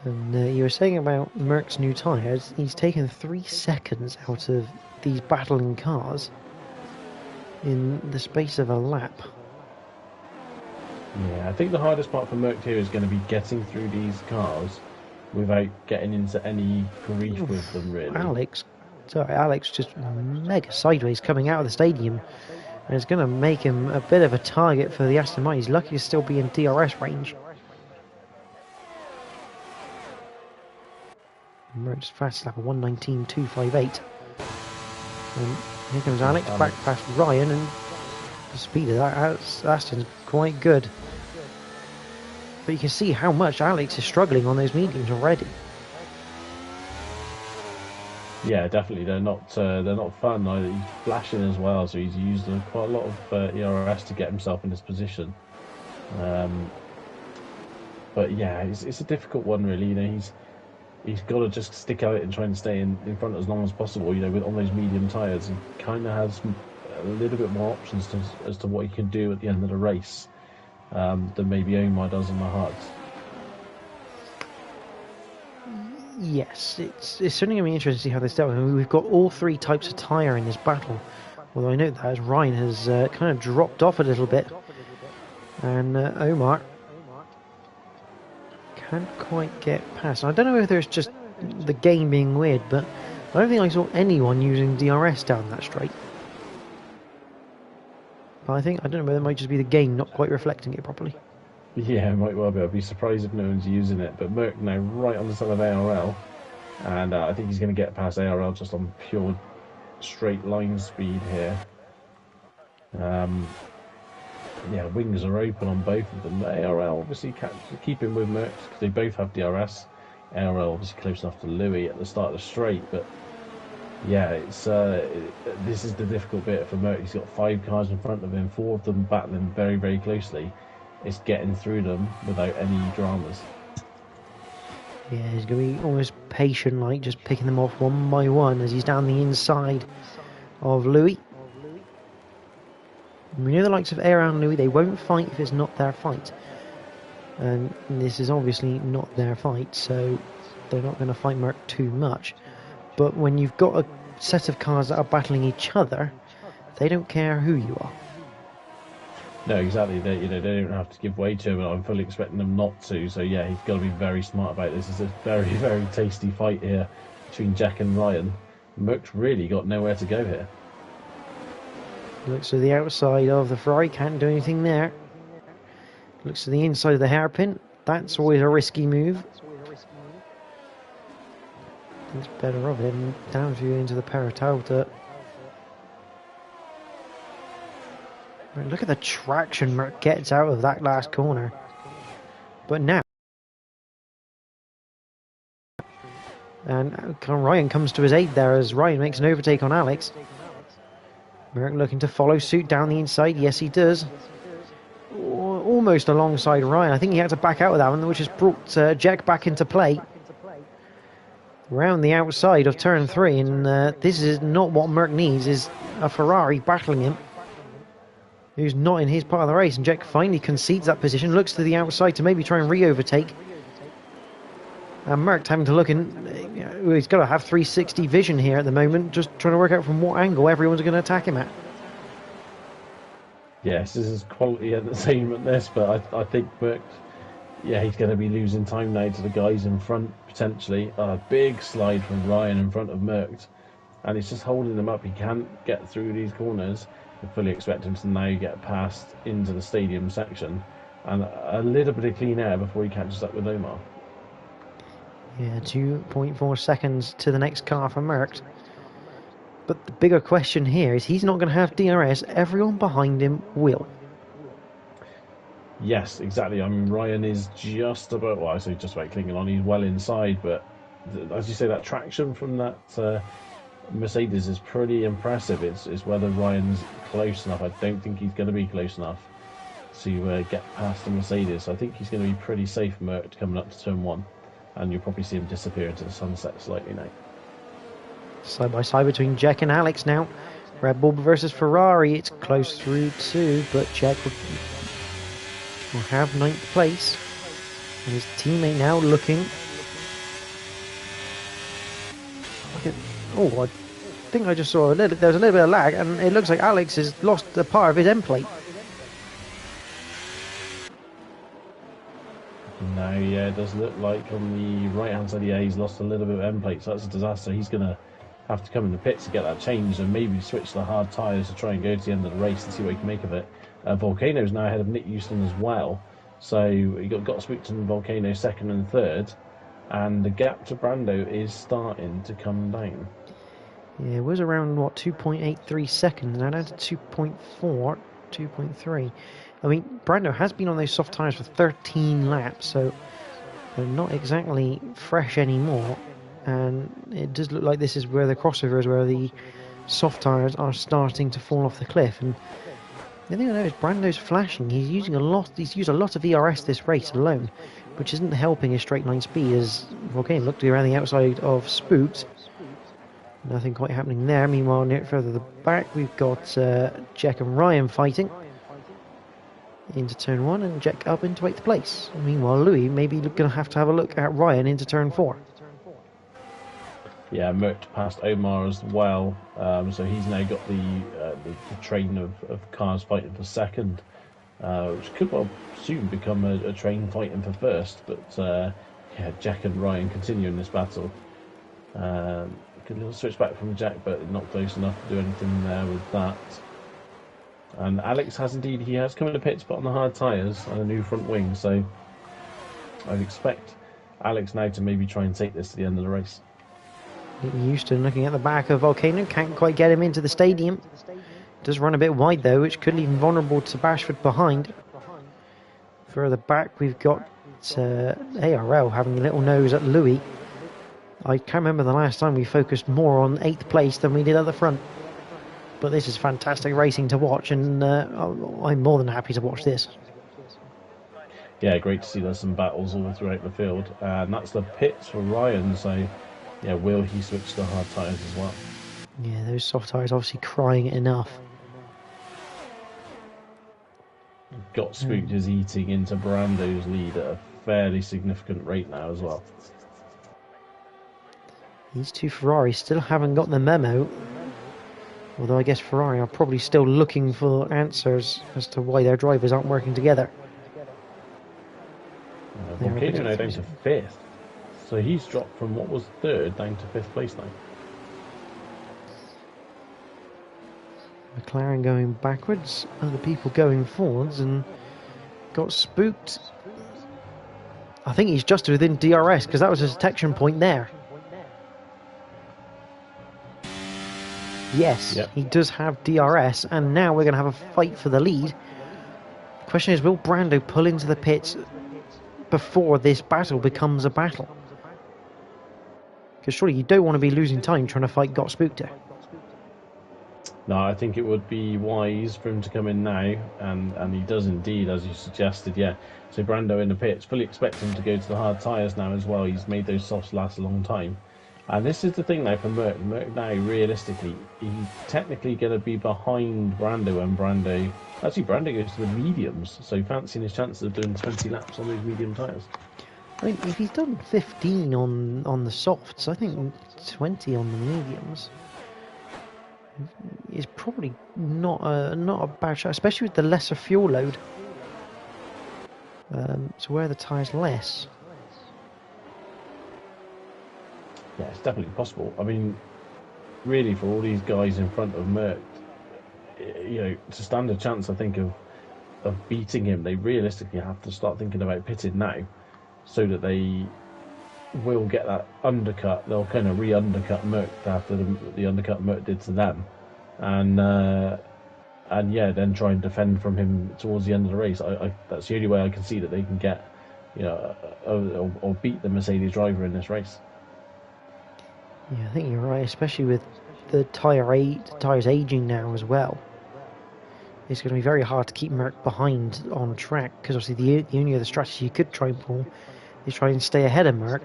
And you were saying about Merck's new tyres, he's taken 3 seconds out of these battling cars in the space of a lap. Yeah, I think the hardest part for Merck here is going to be getting through these cars without getting into any grief with them, really. Alex just mega sideways coming out of the stadium. And it's going to make him a bit of a target for the Aston Martin. He's lucky to still be in DRS range. Merck's fast lap of 1:19.258. And here comes Alex back past Ryan, and the speed of that Aston's quite good. But you can see how much Alex is struggling on those mediums already. Yeah, definitely. They're not fun. He's flashing as well, so he's used quite a lot of ERS to get himself in this position. But yeah, it's a difficult one, really. You know, he's got to just stick at it and try and stay in front as long as possible. You know, on those medium tyres, he kind of has a little bit more options as to what he can do at the end of the race than maybe Omar does on the hards. Yes, it's certainly going to be interesting to see how this dealt with. I mean, we've got all 3 types of tyre in this battle. Although I note that as Ryan has kind of dropped off a little bit. And Omar can't quite get past. I don't know if there's just the game being weird, but I don't think I saw anyone using DRS down that straight. But I don't know whether it might just be the game not quite reflecting it properly. Yeah, it might well be. I'd be surprised if no one's using it. But Merck now right on the side of ARL, and I think he's going to get past ARL just on pure straight line speed here. Yeah, wings are open on both of them. But ARL obviously keeping with Merck because they both have DRS. ARL obviously close enough to Louis at the start of the straight, but yeah, it's this is the difficult bit for Merck. He's got 5 cars in front of him, 4 of them battling very, very closely. It's getting through them without any dramas. Yeah, he's going to be almost patient, like just picking them off one by one as he's down the inside of Louis. And we know the likes of ARL and Louis, they won't fight if it's not their fight. And this is obviously not their fight, so they're not going to fight Merck too much. But when you've got a set of cars that are battling each other, they don't care who you are. No, exactly. They don't have to give way to him, and I'm fully expecting them not to. So yeah, he's got to be very smart about this. It's a very, very tasty fight here between Jack and Ryan. Merck's really got nowhere to go here. Looks to the outside of the Ferrari, can't do anything there. Looks to the inside of the hairpin. That's always a risky move. It's better of him down through into the Paratalta. Look at the traction Merck gets out of that last corner. But now, and Ryan comes to his aid there as Ryan makes an overtake on Alex. Merck looking to follow suit down the inside. Yes, he does. Almost alongside Ryan. I think he had to back out of that one, which has brought Jack back into play. Round the outside of turn 3, and this is not what Merck needs, is a Ferrari battling him, who's not in his part of the race, and Jack finally concedes that position, looks to the outside to maybe try and re-overtake. And Merck's having to look in, he's got to have 360 vision here at the moment, just trying to work out from what angle everyone's going to attack him at. Yes, this is quality entertainment, this, but I think Merck, yeah, he's going to be losing time now to the guys in front, potentially. A big slide from Ryan in front of Merck, and it's just holding them up. He can't get through these corners. I fully expect him to now get past into the stadium section, and a little bit of clean air before he catches up with Omar. Yeah, 2.4 seconds to the next car for Merckx. But the bigger question here is he's not going to have DRS. Everyone behind him will. Yes, exactly. I mean, Ryan is just about, well, I say just about clinging on. He's well inside, but as you say, that traction from that Mercedes is pretty impressive. It's whether Ryan's close enough. I don't think he's going to be close enough to get past the Mercedes. I think he's going to be pretty safe, Merckx, coming up to turn 1. And you'll probably see him disappear into the sunset slightly now. Side by side between Jack and Alex now. Red Bull versus Ferrari. It's close through too, but Jack will have 9th place. And his teammate now looking. Oh, I think I just saw there's a little bit of lag, and it looks like Alex has lost a part of his end plate. No, yeah, it does look like on the right-hand side, yeah, he's lost a little bit of end plate, so that's a disaster. He's going to have to come in the pits to get that changed and maybe switch to the hard tyres to try and go to the end of the race and see what he can make of it. Volcano's now ahead of Nick Houston as well, so you got Spooked and Volcano 2nd and 3rd, and the gap to Brando is starting to come down. Yeah, it was around, what, 2.83 seconds, now down to 2.4, 2.3. I mean, Brando has been on those soft tyres for 13 laps, so they're not exactly fresh anymore. And it does look like this is where the crossover is, where the soft tyres are starting to fall off the cliff. And the thing I know is Brando's flashing. He's used a lot of ERS this race alone, which isn't helping his straight line speed, as Volcano looked around the outside of Spooked. Nothing quite happening there. Meanwhile, near further the back, we've got Jack and Ryan fighting into turn 1, and Jack up into 8th place. Meanwhile, Louis maybe going to have a look at Ryan into turn 4. Yeah, Merckx passed Omar as well, so he's now got the train of cars fighting for 2nd, which could well soon become a train fighting for 1st. But yeah, Jack and Ryan continuing this battle. Good little switch back from Jack, but not close enough to do anything there with that. And Alex has indeed, he has come in the pits, but on the hard tyres and a new front wing, so I'd expect Alex now to maybe try and take this to the end of the race. Houston looking at the back of Volcano, can't quite get him into the stadium. Does run a bit wide though, which could leave him vulnerable to Bashford behind. Further back, we've got ARL having a little nose at Louis. I can't remember the last time we focused more on 8th place than we did at the front. But this is fantastic racing to watch, and I'm more than happy to watch this. Yeah, great to see there's some battles all throughout the field. And that's the pits for Ryan, so yeah, will he switch to hard tyres as well? Yeah, those soft tyres obviously crying enough. Got Spooked is eating into Brando's lead at a fairly significant rate now as well. These two Ferraris still haven't got the memo. Although I guess Ferrari are probably still looking for answers as to why their drivers aren't working together. Volcano now down to 5th. So he's dropped from what was 3rd down to 5th place now. McLaren going backwards, other people going forwards, and got Spooked. I think he's just within DRS, because that was his detection point there. Yes, yep. He does have DRS, and now we're going to have a fight for the lead. The question is, will Brando pull into the pits before this battle becomes a battle? Because surely you don't want to be losing time trying to fight Got Spooked. No, I think it would be wise for him to come in now, and he does indeed, as you suggested, yeah. So Brando in the pits, fully expect him to go to the hard tyres now as well. He's made those softs last a long time. And this is the thing now for Merck. Merck now, realistically, he's technically going to be behind Brando, and Brando... Actually, Brando goes to the mediums, so fancying his chances of doing 20 laps on those medium tyres. I mean, if he's done 15 on the softs, I think 20 on the mediums is probably not a bad shot, especially with the lesser fuel load. To wear the tyres less. Yeah, it's definitely possible. I mean, really, for all these guys in front of Merck, you know, to stand a chance, I think, of beating him, they realistically have to start thinking about pitting now, so that they will get that undercut. They'll kind of re-undercut Merc after the undercut Merc did to them, and yeah, then try and defend from him towards the end of the race. That's the only way I can see that they can get, or beat the Mercedes driver in this race. Yeah, I think you're right, especially with the tyres aging now as well. It's going to be very hard to keep Merc behind on track, because obviously the only other strategy you could try and pull is try and stay ahead of Merc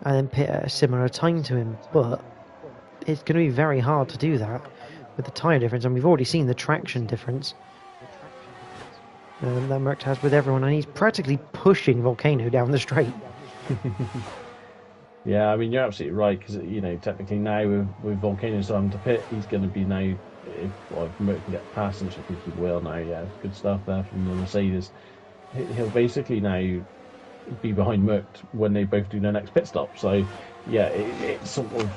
and then pit at a similar time to him, but it's going to be very hard to do that with the tyre difference, and we've already seen the traction difference that Merc has with everyone, and he's practically pushing Volcano down the straight. Yeah, I mean, you're absolutely right, because, technically now with Volcano starting to pit, he's going to be now, if Merc can get past him, which I think he will now, yeah, good stuff there from the Mercedes. He'll basically now be behind Merc when they both do their next pit stop. So, yeah, it sort of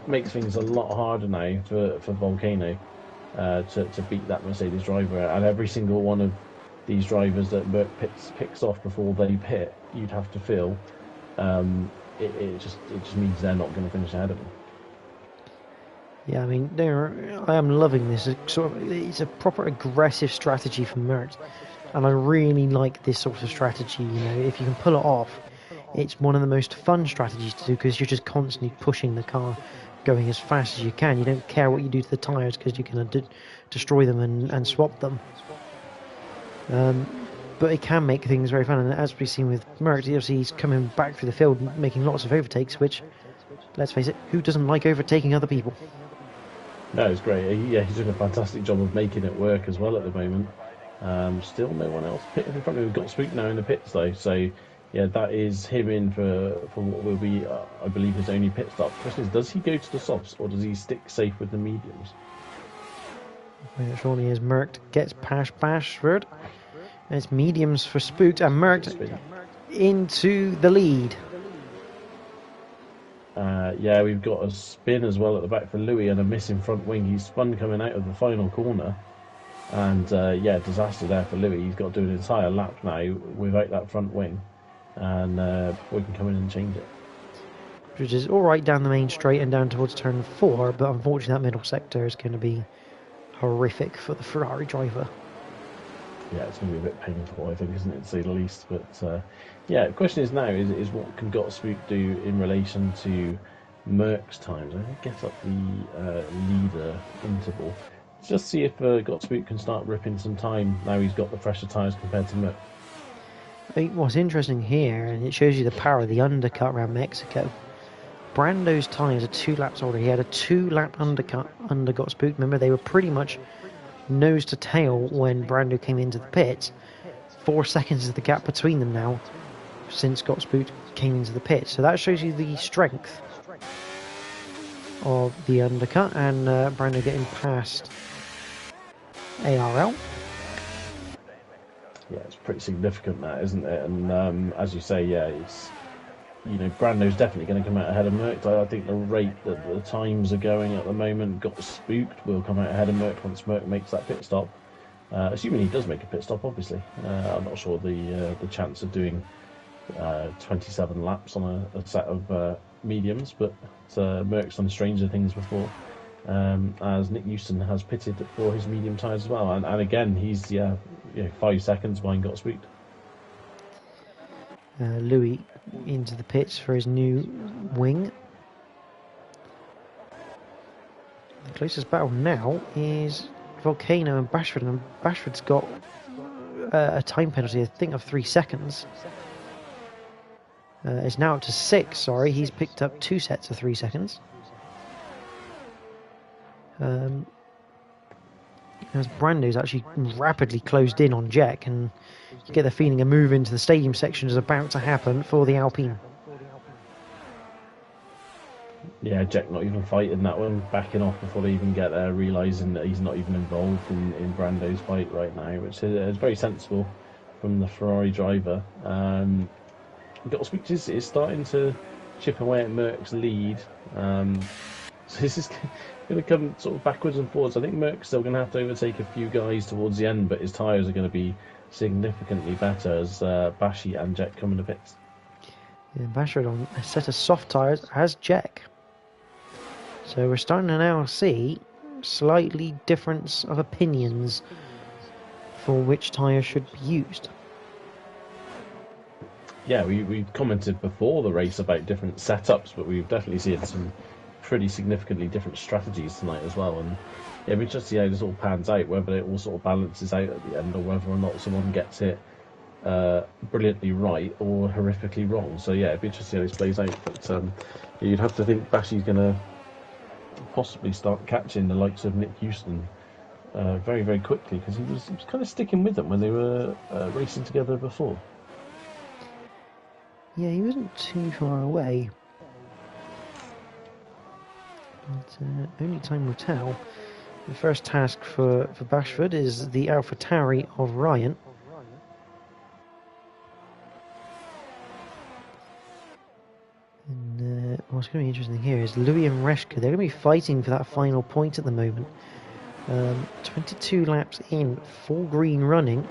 makes things a lot harder now for Volcano to beat that Mercedes driver. And every single one of these drivers that Merc picks off before they pit, you'd have to feel it just means they're not going to finish ahead of them. Yeah, I mean, I am loving this. It's a proper aggressive strategy from Merc, and I really like this sort of strategy. If you can pull it off, it's one of the most fun strategies to do, because you're just constantly pushing the car, going as fast as you can. You don't care what you do to the tyres, because you're going to destroy them and swap them. But it can make things very fun, and as we've seen with Merc, obviously he's coming back through the field making lots of overtakes, which, let's face it, who doesn't like overtaking other people? No, it's great. He's doing a fantastic job of making it work as well at the moment. Still no one else pitting in front of him. We've got Spook now in the pits though, so yeah, that is him in for what will be, I believe, his only pit stop. The question is, does he go to the softs, or does he stick safe with the mediums? It surely is. Merc gets past Bashford. It's mediums for Spooked, and Merc into the lead. Yeah, we've got a spin as well at the back for Louis and a missing front wing. He's spun coming out of the final corner, and yeah, disaster there for Louis. He's got to do an entire lap now without that front wing, and before he can come in and change it. Which is all right down the main straight and down towards turn 4, but unfortunately that middle sector is going to be horrific for the Ferrari driver. Yeah, it's going to be a bit painful, I think, isn't it, to say the least. But yeah, the question is now is what can Spook do in relation to Merc's times? I think get up the leader interval. Just see if Spook can start ripping some time now he's got the fresher tyres compared to Merc. I think what's interesting here, and it shows you the power of the undercut around Mexico, Brando's tyres are 2 laps older. He had a 2-lap undercut under Spook. Remember, they were pretty much nose to tail when Brando came into the pits. 4 seconds is the gap between them now since Spook came into the pit. So that shows you the strength of the undercut, and Brando getting past ARL. Yeah, it's pretty significant, that, isn't it? And as you say, yeah, it's Brando's definitely going to come out ahead of Merc. I think the rate that the times are going at the moment, Spooked will come out ahead of Merc once Merc makes that pit stop. Assuming he does make a pit stop, obviously. I'm not sure the chance of doing 27 laps on a set of mediums, but Merc's done stranger things before, as Nick Houston has pitted for his medium tyres as well. And again, he's 5 seconds behind Spooked. Louis into the pits for his new wing. The closest battle now is Volcano and Bashford, and Bashford's got a time penalty, I think, of 3 seconds. It's now up to 6, sorry. He's picked up 2 sets of 3 seconds. As Brando's actually rapidly closed in on Jack, and you get the feeling a move into the stadium section is about to happen for the Alpine. Yeah, Jack not even fighting that one, backing off before they even get there, realising that he's not even involved in Brando's fight right now, which is very sensible from the Ferrari driver. Spook is starting to chip away at Merc's lead. So this is going to come sort of backwards and forwards. I think Merc's still going to have to overtake a few guys towards the end, but his tyres are going to be significantly better as Bashi and Jack come into pits. Yeah, Bashford on a set of soft tyres as Jack. So we're starting to now see slightly difference of opinions for which tyre should be used. Yeah, we commented before the race about different setups, but we've definitely seen some pretty significantly different strategies tonight as well. And yeah, we just see how this all pans out, whether it all sort of balances out at the end, or whether or not someone gets it brilliantly right or horrifically wrong. So yeah, it'd be interesting how this plays out. But you'd have to think Bashy's going to possibly start catching the likes of Nick Houston very, very quickly, because he was kind of sticking with them when they were racing together before. Yeah, he wasn't too far away. But, only time will tell. The first task for Bashford is the AlphaTauri of Ryan. And what's going to be interesting here is Louis and Reshka. They're going to be fighting for that final point at the moment. 22 laps in, full green running.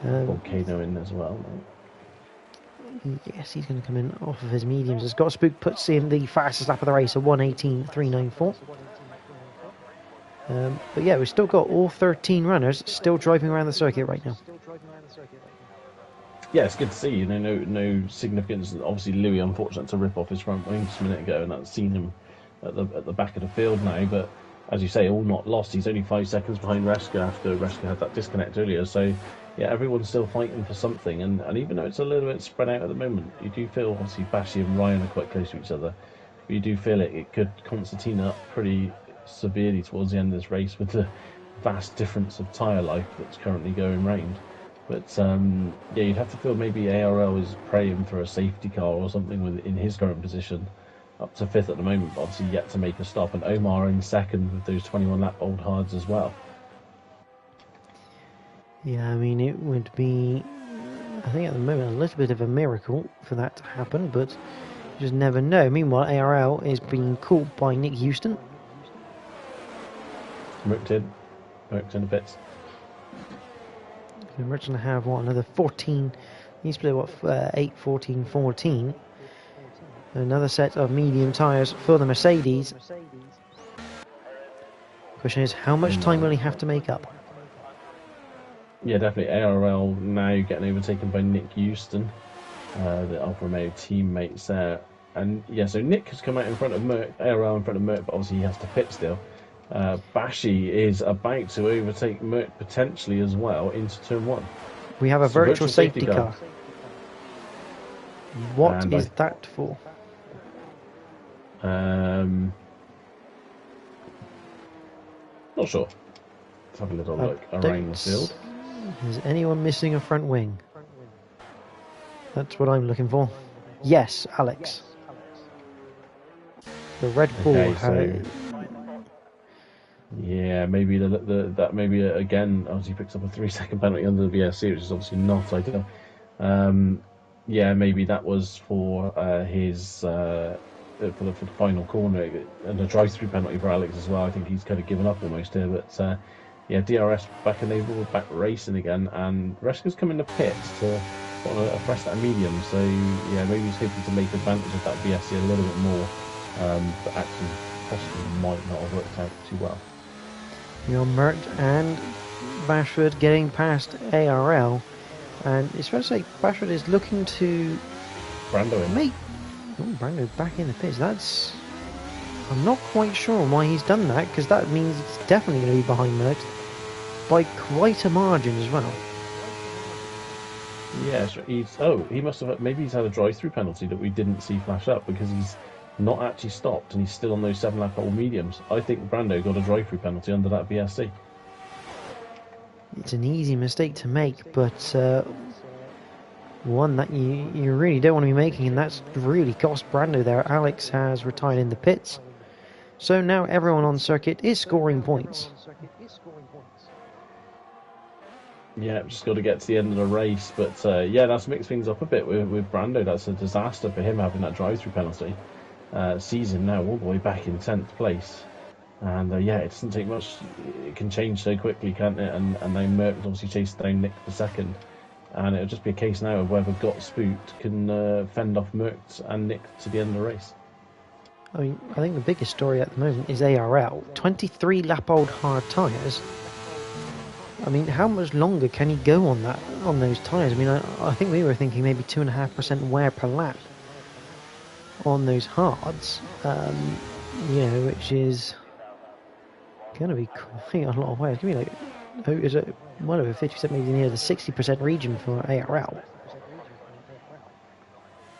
Volcano in as well. Yes, he's going to come in off of his mediums. As Got Spook puts in the fastest lap of the race, a 1:18.394. But yeah, we've still got all 13 runners still driving around the circuit right now. Yeah, it's good to see. No significance. Obviously, Louis unfortunate to rip off his front wing just a minute ago, and that's seen him at the back of the field now. But as you say, all not lost. He's only 5 seconds behind Reshka after Reshka had that disconnect earlier. So yeah, everyone's still fighting for something. And even though it's a little bit spread out at the moment, you do feel obviously Bashy and Ryan are quite close to each other. But you do feel it could concertina up pretty severely towards the end of this race with the vast difference of tyre life that's currently going round. But yeah, you'd have to feel maybe ARL is praying for a safety car or something in his current position, up to 5th at the moment, but obviously yet to make a stop. And Omar in 2nd with those 21 lap old hards as well. Yeah, I mean, it would be, I think at the moment, a little bit of a miracle for that to happen, but you just never know. Meanwhile, ARL is being caught by Nick Houston. Merck's in the pits. So we're going to have, another 14, he's played, 8, 14, 14. Another set of medium tyres for the Mercedes. Question is, how much time will he have to make up? Yeah, definitely. ARL now getting overtaken by Nick Houston, the Alfa Romeo teammates there. And yeah, so Nick has come out in front of Merck, ARL in front of Merck, but obviously he has to pit still. Bashy is about to overtake Merck potentially as well into turn 1. We have a virtual safety car. What is that for? Not sure. Let's have a little look around the field. Is anyone missing a front wing? That's what I'm looking for. Yes, Alex. The Red Bull yeah, maybe that maybe again obviously picks up a 3-second penalty under the VSC, which is obviously not ideal. Yeah, maybe that was for his for the final corner, and a drive-through penalty for Alex as well. I think he's kind of given up almost here, but yeah, DRS back enabled, back racing again, and Reshka's come in the pits to put on a fresh set of medium. So yeah, maybe he's hoping to make advantage of that VSC a little bit more, but actually possibly might not have worked out too well. Mert and Bashford getting past ARL, and it's fair to say Bashford is looking to Brando in. Brando back in the pits. I'm not quite sure why he's done that, because that means it's definitely going to be behind Mert by quite a margin as well. Yeah, he must have, maybe he's had a drive-through penalty that we didn't see flash up, because he's not actually stopped and he's still on those 7-lap old mediums. I think Brando got a drive-through penalty under that VSC. It's an easy mistake to make, but one that you really don't want to be making, and that's really cost Brando there. Alex has retired in the pits, so now everyone on circuit is scoring points. Yeah, just got to get to the end of the race, but yeah, that's mixed things up a bit with Brando. That's a disaster for him having that drive-through penalty. Season now all the way back in 10th place, and yeah, it doesn't take much. It can change so quickly, can't it? And now Merck obviously chased down Nick for 2nd. and it'll just be a case now of whether Got Spooked can fend off Merckx and Nick to the end of the race. I mean, I think the biggest story at the moment is ARL. 23 lap old hard tyres. I mean, how much longer can he go on those tyres? I mean, I think we were thinking maybe 2.5% wear per lap on those hards, which is going to be quite a lot of wear. It's going to be like, is it well over 50%, maybe near the 60% region for ARL.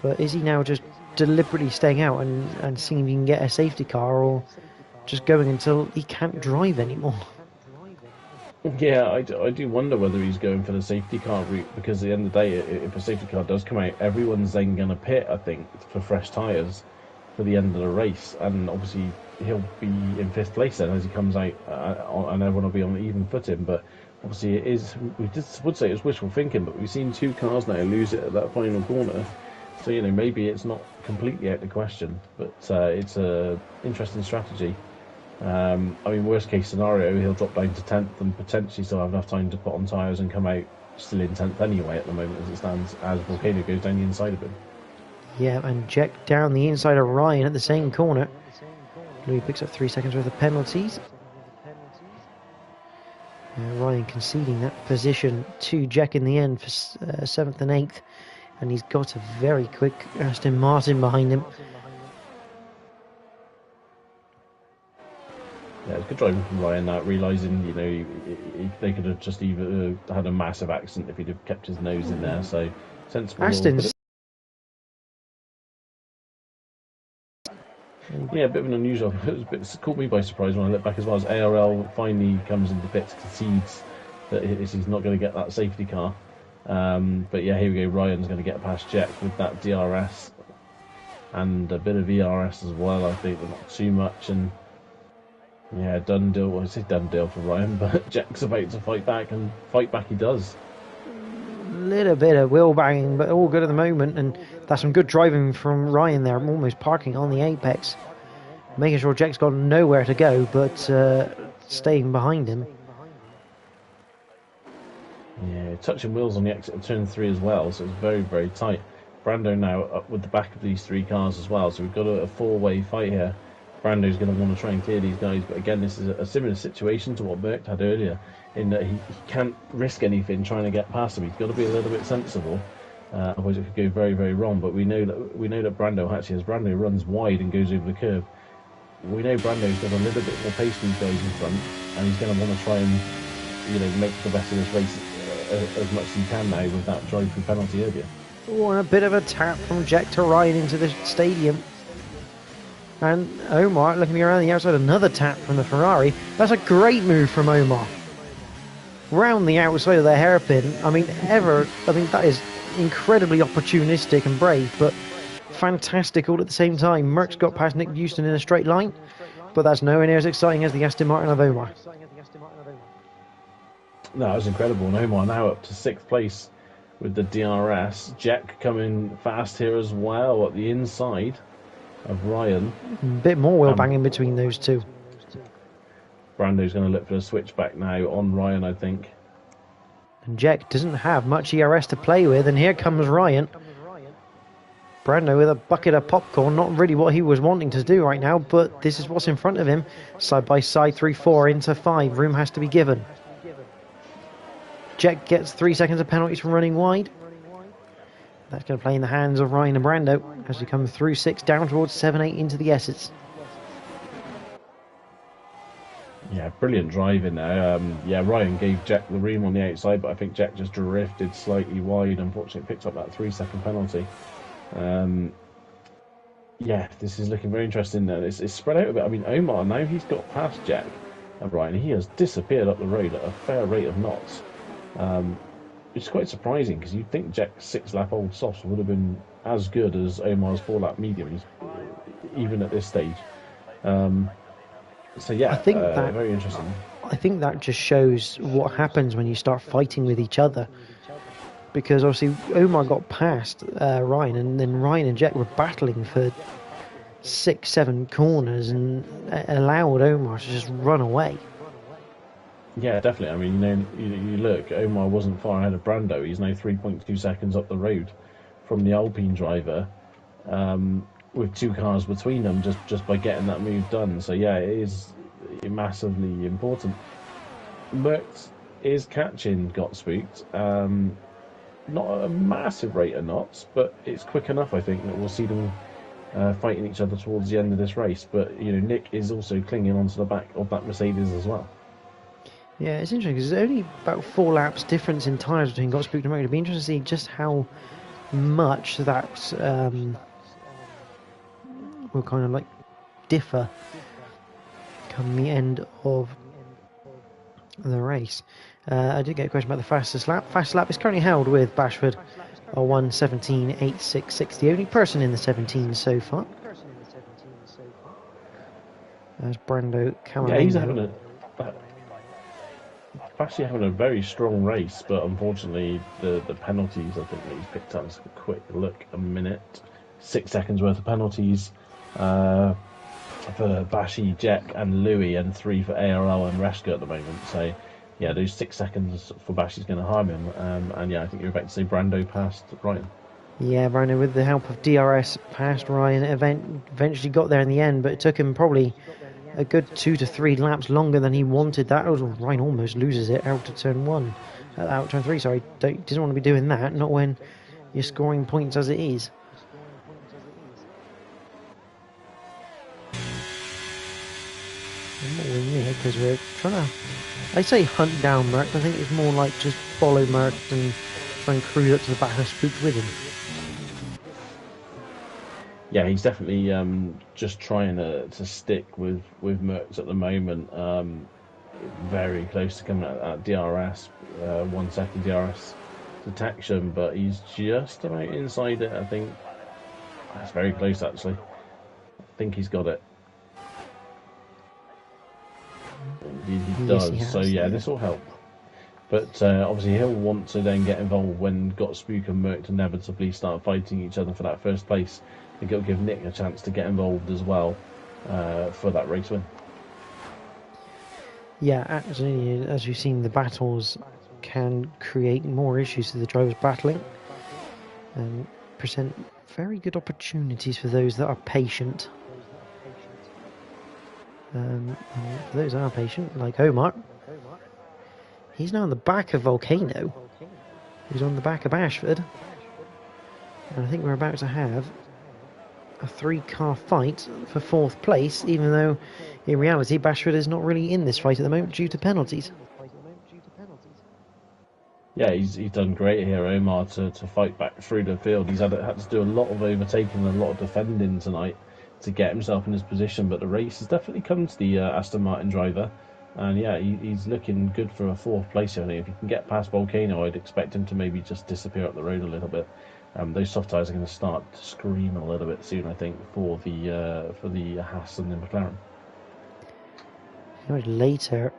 But is he now just deliberately staying out and seeing if he can get a safety car, or just going until he can't drive anymore? Yeah, I do wonder whether he's going for the safety car route, because at the end of the day, if a safety car does come out, everyone's then going to pit, I think, for fresh tyres for the end of the race, and obviously he'll be in 5th place then as he comes out, and everyone will be on even footing. But obviously would say it was wishful thinking, but we've seen 2 cars now lose it at that final corner, so maybe it's not completely out of the question, but it's a interesting strategy. I mean, worst case scenario, he'll drop down to 10th and potentially still have enough time to put on tyres and come out still in 10th anyway at the moment as it stands, as Volcano goes down the inside of him. Yeah, and Jack down the inside of Ryan at the same corner. Louis picks up 3 seconds worth of penalties. Ryan conceding that position to Jack in the end for 7th and 8th, and he's got a very quick Aston Martin behind him. Yeah, it's good driving from Ryan now, realising, they could have just either had a massive accident if he'd have kept his nose in there, so sensible. Aston's... Yeah, a bit of an unusual. It caught me by surprise when I look back as well, as ARL finally comes into pits, concedes that he's not going to get that safety car. But yeah, here we go, Ryan's going to get past Jack with that DRS and a bit of ERS as well, I think, but not too much. And yeah, done deal. Well, I say done deal for Ryan, but Jack's about to fight back, and fight back he does. Little bit of wheel banging, but all good at the moment, and that's some good driving from Ryan there. I'm almost parking on the apex, making sure Jack's got nowhere to go, but staying behind him. Yeah, touching wheels on the exit of turn 3 as well, so it's very, very tight. Brando now up with the back of these 3 cars as well, so we've got a 4-way fight here. Brando's going to want to try and clear these guys, but again, this is a similar situation to what Merckx had earlier, in that he can't risk anything trying to get past him. He's got to be a little bit sensible, otherwise it could go very, very wrong. But we know that Brando, actually, as Brando runs wide and goes over the curve, we know Brando's got a little bit more pace than these guys in front, and he's going to want to try and make the best of this race as much as he can now with that drive-through penalty earlier. Oh, and a bit of a tap from Jack to Ryan into the stadium. And Omar looking around the outside, another tap from the Ferrari. That's a great move from Omar. Round the outside of the hairpin. I mean, that is incredibly opportunistic and brave, but fantastic all at the same time. Merckx got past Nick Houston in a straight line, but that's nowhere near as exciting as the Aston Martin of Omar. No, it was incredible. And Omar now up to 6th place with the DRS. Jack coming fast here as well at the inside of Ryan. A bit more wheel banging between those two. Brando's going to look for a switchback now on Ryan, I think. And Jack doesn't have much ERS to play with, and here comes Ryan. Brando with a bucket of popcorn, not really what he was wanting to do right now, but this is what's in front of him. Side by side, 3-4 into 5. Room has to be given. Jack gets 3 seconds of penalties from running wide. That's going to play in the hands of Ryan and Brando as we come through 6 down towards 7-8 into the S's. Yeah, brilliant driving there. Ryan gave Jack the room on the outside, but I think Jack just drifted slightly wide. Unfortunately, picked up that 3-second penalty. This is looking very interesting there. It's spread out a bit. I mean, Omar, now he's got past Jack and Ryan, he has disappeared up the road at a fair rate of knots. It's quite surprising, because you'd think Jack's 6-lap-old softs would have been as good as Omar's 4-lap mediums, even at this stage. I think that very interesting. I think that just shows what happens when you start fighting with each other. Because obviously Omar got past Ryan, and then Ryan and Jack were battling for 6-7 corners and allowed Omar to just run away. Yeah, definitely. I mean, you look, Omar wasn't far ahead of Brando. He's now 3.2 seconds up the road from the Alpine driver, with two cars between them, just by getting that move done. So yeah, it is massively important. Merckx is catching Got Spooked. Not at a massive rate of knots, but it's quick enough, I think, that we'll see them fighting each other towards the end of this race. But Nick is also clinging onto the back of that Mercedes as well. Yeah, it's interesting because there's only about 4 laps difference in tyres between Got Spooked and Merckx. It'd be interesting to see just how much that will kind of like differ come the end of the race. I did get a question about the fastest lap. Fastest lap is currently held with Bashford, a 1:17.86.6, the only person in the 17 so far. As Brando Camarino. Yeah, he's actually having a very strong race, but unfortunately the penalties, I think, that he's picked up. Let's have a quick look a minute. 6 seconds worth of penalties for Bashi, Jack and Louis, and 3 for ARL and Reska at the moment. So yeah, those 6 seconds for Bashi's going to harm him. And yeah, I think you're about to say Brando passed Ryan. Yeah, Brando, with the help of DRS, passed Ryan. Eventually got there in the end, but it took him probably a good 2 to 3 laps longer than he wanted. That was Ryan almost loses it out to turn 1, out turn 3. Sorry, doesn't want to be doing that. Not when you're scoring points as it is. I'm not winning here because we're trying to, I say hunt down Merckx. I think it's more like just follow Merckx and try and cruise up to the back of Spooked with him. Yeah, he's definitely just trying to stick with Merckx at the moment. Very close to coming at DRS, 1 second DRS detection, but he's just about inside it, I think. That's very close, actually. I think he's got it. He does. Yes, so yeah, this will help. But obviously he'll want to then get involved when Got Spook and Merckx inevitably start fighting each other for that first place. I think it'll give Nick a chance to get involved as well for that race win. Yeah, actually, as you've seen, the battles can create more issues to the drivers battling and present very good opportunities for those that are patient. And for those that are patient, like Omar, he's now on the back of Volcano. He's on the back of Bashford. And I think we're about to have a 3-car fight for 4th place, even though in reality Bashford is not really in this fight at the moment due to penalties. Yeah, he's done great here, Omar, to fight back through the field. He's had to do a lot of overtaking and a lot of defending tonight to get himself in his position, but the race has definitely come to the Aston Martin driver, and yeah, he's looking good for a 4th place here. I think if he can get past Volcano, I'd expect him to maybe just disappear up the road a little bit. Those soft tyres are going to start to scream a little bit soon, I think, for the Haas and the McLaren. Much later,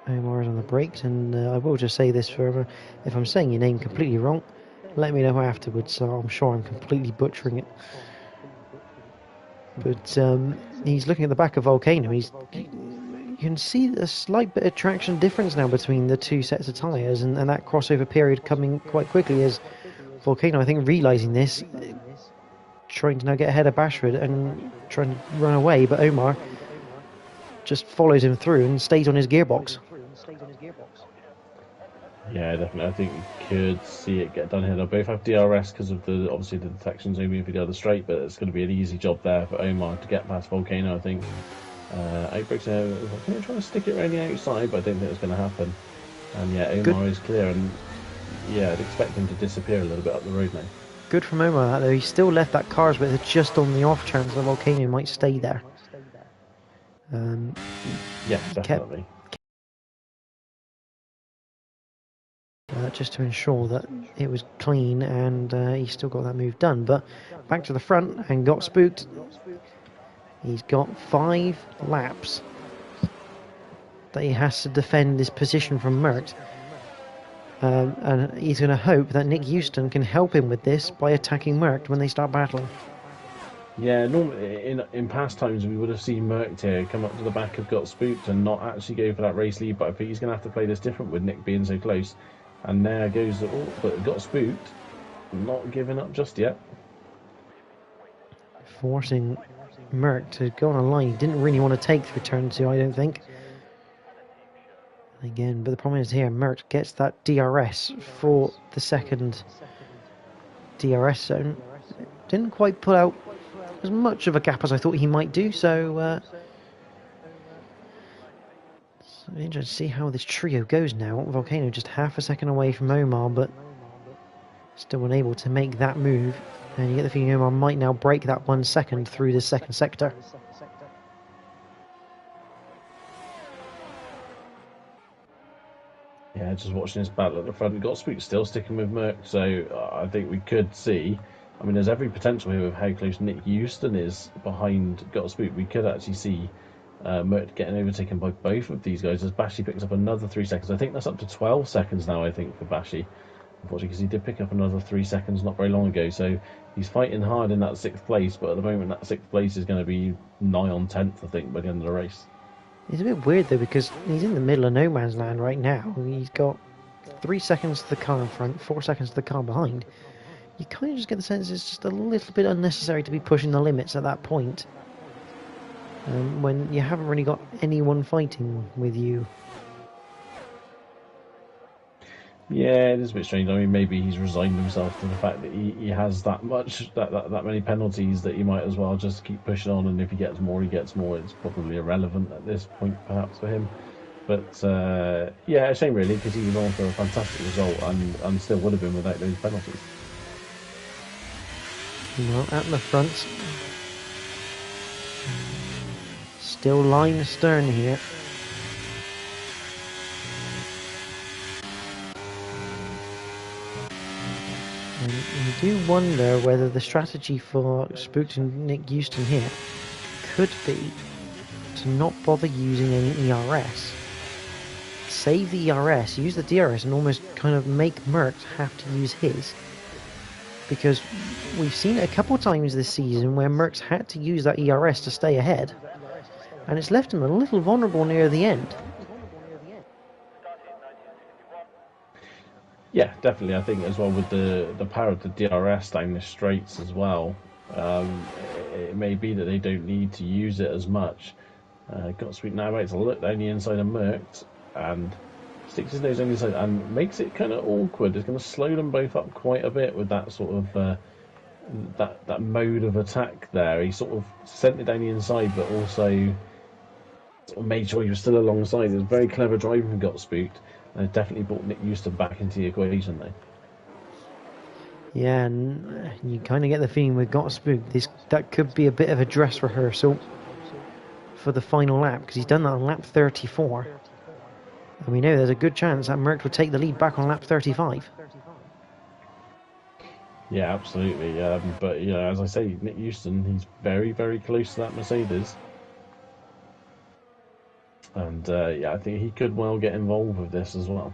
Omar is on the brakes, and I will just say this forever: if I'm saying your name completely wrong, let me know afterwards. So I'm sure I'm completely butchering it. But he's looking at the back of Volcano. You can see a slight bit of traction difference now between the 2 sets of tyres, and that crossover period coming quite quickly as Volcano, I think, realising this, trying to now get ahead of Bashford and trying to run away, but Omar just follows him through and stays on his gearbox. Yeah, definitely. I think you could see it get done here. They'll both have DRS because of obviously the detection's only for the other straight, but it's going to be an easy job there for Omar to get past Volcano, I think. Outbreaks Volcano trying to stick it around the outside, but I don't think it's going to happen. And yeah, Omar is clear, and yeah, I'd expect him to disappear a little bit up the road now. Good from Omar, that though. He still left that car's width just on the off chance the Volcano might stay there. Yeah, definitely. Just to ensure that it was clean, and he still got that move done. But back to the front and Got Spooked. He's got 5 laps that he has to defend his position from Merckx. And he's going to hope that Nick Houston can help him with this by attacking Merckx when they start battling. Yeah, normally in past times we would have seen Mercked here come up to the back of Got Spooked and not actually go for that race lead, but I think he's going to have to play this different with Nick being so close. And there goes the... Oh, but Got Spooked, not giving up just yet. Forcing Merck to go on a line he didn't really want to take through turn 2, I don't think. Again, but the problem is here, Merck gets that DRS for the second DRS zone. Didn't quite put out as much of a gap as I thought he might do, so interesting to see how this trio goes now. Volcano just half a second away from Omar, but still unable to make that move. And you get the feeling Omar might now break that 1 second through the second sector. Yeah, just watching this battle at the front. Got Spooked still sticking with Merck, so I think we could see... I mean, there's every potential here with how close Nick Houston is behind Got Spooked. We could actually see Merck getting overtaken by both of these guys as Bashi picks up another 3 seconds. I think that's up to 12 seconds now, I think, for Bashi. Unfortunately, because he did pick up another 3 seconds not very long ago. So he's fighting hard in that 6th place, but at the moment that 6th place is going to be nigh on 10th, I think, by the end of the race. It's a bit weird though, because he's in the middle of no man's land right now. He's got 3 seconds to the car in front, 4 seconds to the car behind. You kind of just get the sense it's just a little bit unnecessary to be pushing the limits at that point, when you haven't really got anyone fighting with you. Yeah, it is a bit strange. I mean, maybe he's resigned himself to the fact that he has that many penalties that he might as well just keep pushing on, and if he gets more, he gets more. It's probably irrelevant at this point, perhaps, for him. But yeah, a shame really, because he was on for a fantastic result and still would have been without those penalties. Well, at the front, still line astern here. And you do wonder whether the strategy for Spooked and Nick Houston here could be to not bother using any ERS. Save the ERS, use the DRS, and almost kind of make Merck have to use his. Because we've seen it a couple times this season where Merck's had to use that ERS to stay ahead, and it's left him a little vulnerable near the end. Yeah, definitely. I think as well with the power of the DRS down the straights as well, it may be that they don't need to use it as much. Got Sweet now right to look down the inside of Merck's and sticks his nose on the inside and makes it kind of awkward. It's going to slow them both up quite a bit with that sort of that mode of attack there. He sort of sent it down the inside, but also sort of made sure he was still alongside. It was very clever driving from Got Spooked, and it definitely brought Nick Houston back into the equation though. Yeah, and you kind of get the feeling with Got Spooked, that could be a bit of a dress rehearsal for the final lap, because he's done that on lap 34. And we know there's a good chance that Merck will take the lead back on lap 35. Yeah, absolutely. But yeah, as I say, Nick Houston, he's very, very close to that Mercedes. And yeah, I think he could well get involved with this as well.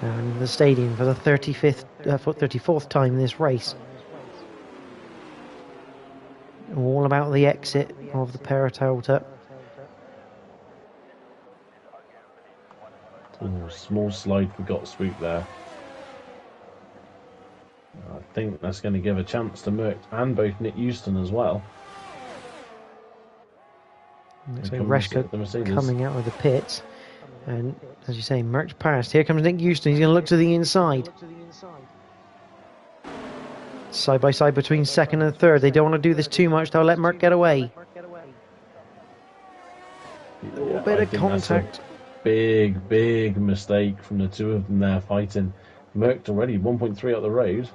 And the stadium for the 34th time in this race. All about the exit of the Paratalta. Ooh, small slide for Got Spooked there. I think that's going to give a chance to Merck and both Nick Houston as well. So Reshka coming out of the pits, and as you say, Merck's passed. Here comes Nick Houston. He's going to look to the inside. Side by side between second and third. They don't want to do this too much. They'll let Merck get away. A little bit of contact. Big mistake from the two of them there fighting. Merck's already 1.3 up the road.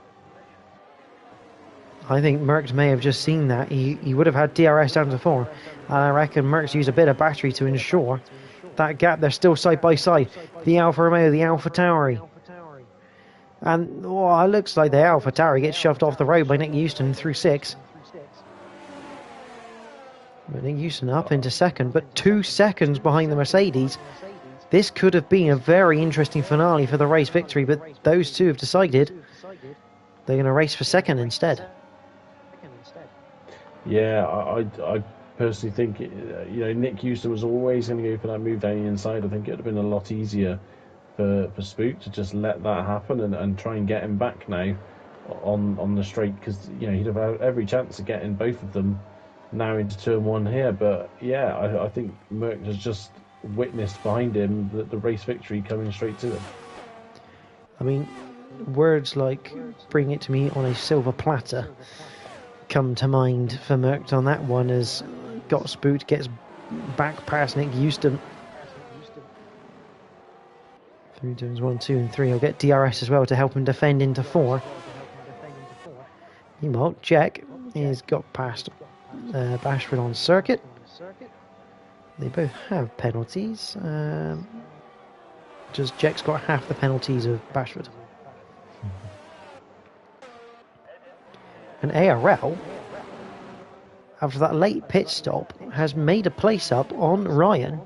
I think Merckx may have just seen that. He would have had DRS down to 4. And I reckon Merckx used a bit of battery to ensure that gap. They're still side by side. The Alfa Romeo, the Alfa Tauri. And it looks like the Alfa Tauri gets shoved off the road by Nick Houston through 6. But Nick Houston up into second, but 2 seconds behind the Mercedes. This could have been a very interesting finale for the race victory, but those two have decided they're going to race for second instead. Yeah, I personally think Nick Houston was always going to go for that move down the inside. I think it would have been a lot easier for Spook to just let that happen and try and get him back now on the straight, because he'd have had every chance of getting both of them now into turn one here. But yeah, I think Merck has just witnessed behind him the race victory coming straight to him. I mean, words like "bring it to me on a silver platter" come to mind for Merck on that one, as got spooked, gets back past Nick Houston. Through turns 1, 2 and 3. He'll get DRS as well to help him defend into 4. Meanwhile, Jack has got past Bashford on circuit. They both have penalties. Just Jack's got half the penalties of Bashford. And ARL, after that late pit stop, has made a place up on Ryan.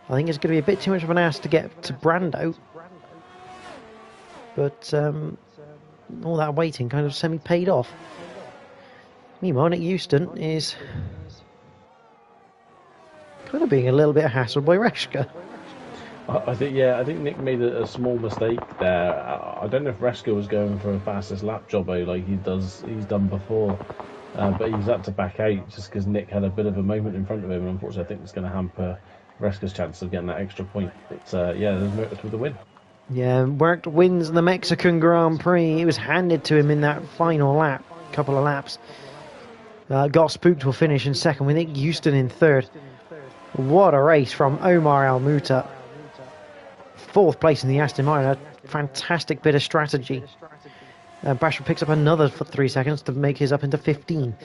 I think it's going to be a bit too much of an ask to get to Brando. But all that waiting kind of semi-paid off. Meanwhile, Nick Houston is kind of being a little bit hassled by Reshka. I think Nick made a small mistake there. I don't know if Reska was going for a fastest lap jobbo like he's done before, but he's had to back out just because Nick had a bit of a moment in front of him, and unfortunately I think it's going to hamper Reska's chance of getting that extra point. But yeah, there's Merckx with the win. Yeah, Merckx wins the Mexican Grand Prix. It was handed to him in that final lap, couple of laps. Got spooked will finish in second with Nick Houston in third. What a race from Omar Al-Muta. Fourth place in the Aston Martin. A fantastic bit of strategy. Bashford picks up another for 3 seconds to make his up into 15.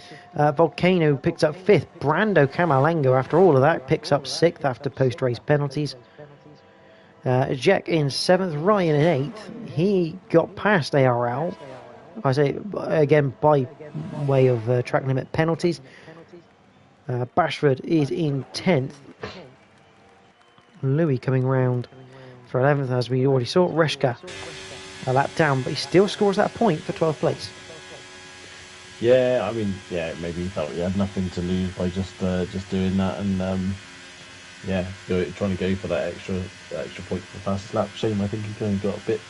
Volcano picks up 5th. Brando Camalango, after all of that, picks up 6th after post-race penalties. Jack in 7th. Ryan in 8th. He got past ARL. I say, again, by way of track limit penalties. Bashford is in 10th. Louis coming round for 11th, as we already saw. Reshka a lap down, but he still scores that point for 12th place. Yeah, I mean, yeah, maybe he felt he had nothing to lose by just doing that, and trying to go for that extra point for the fastest lap. Shame, I think he kind of got a bit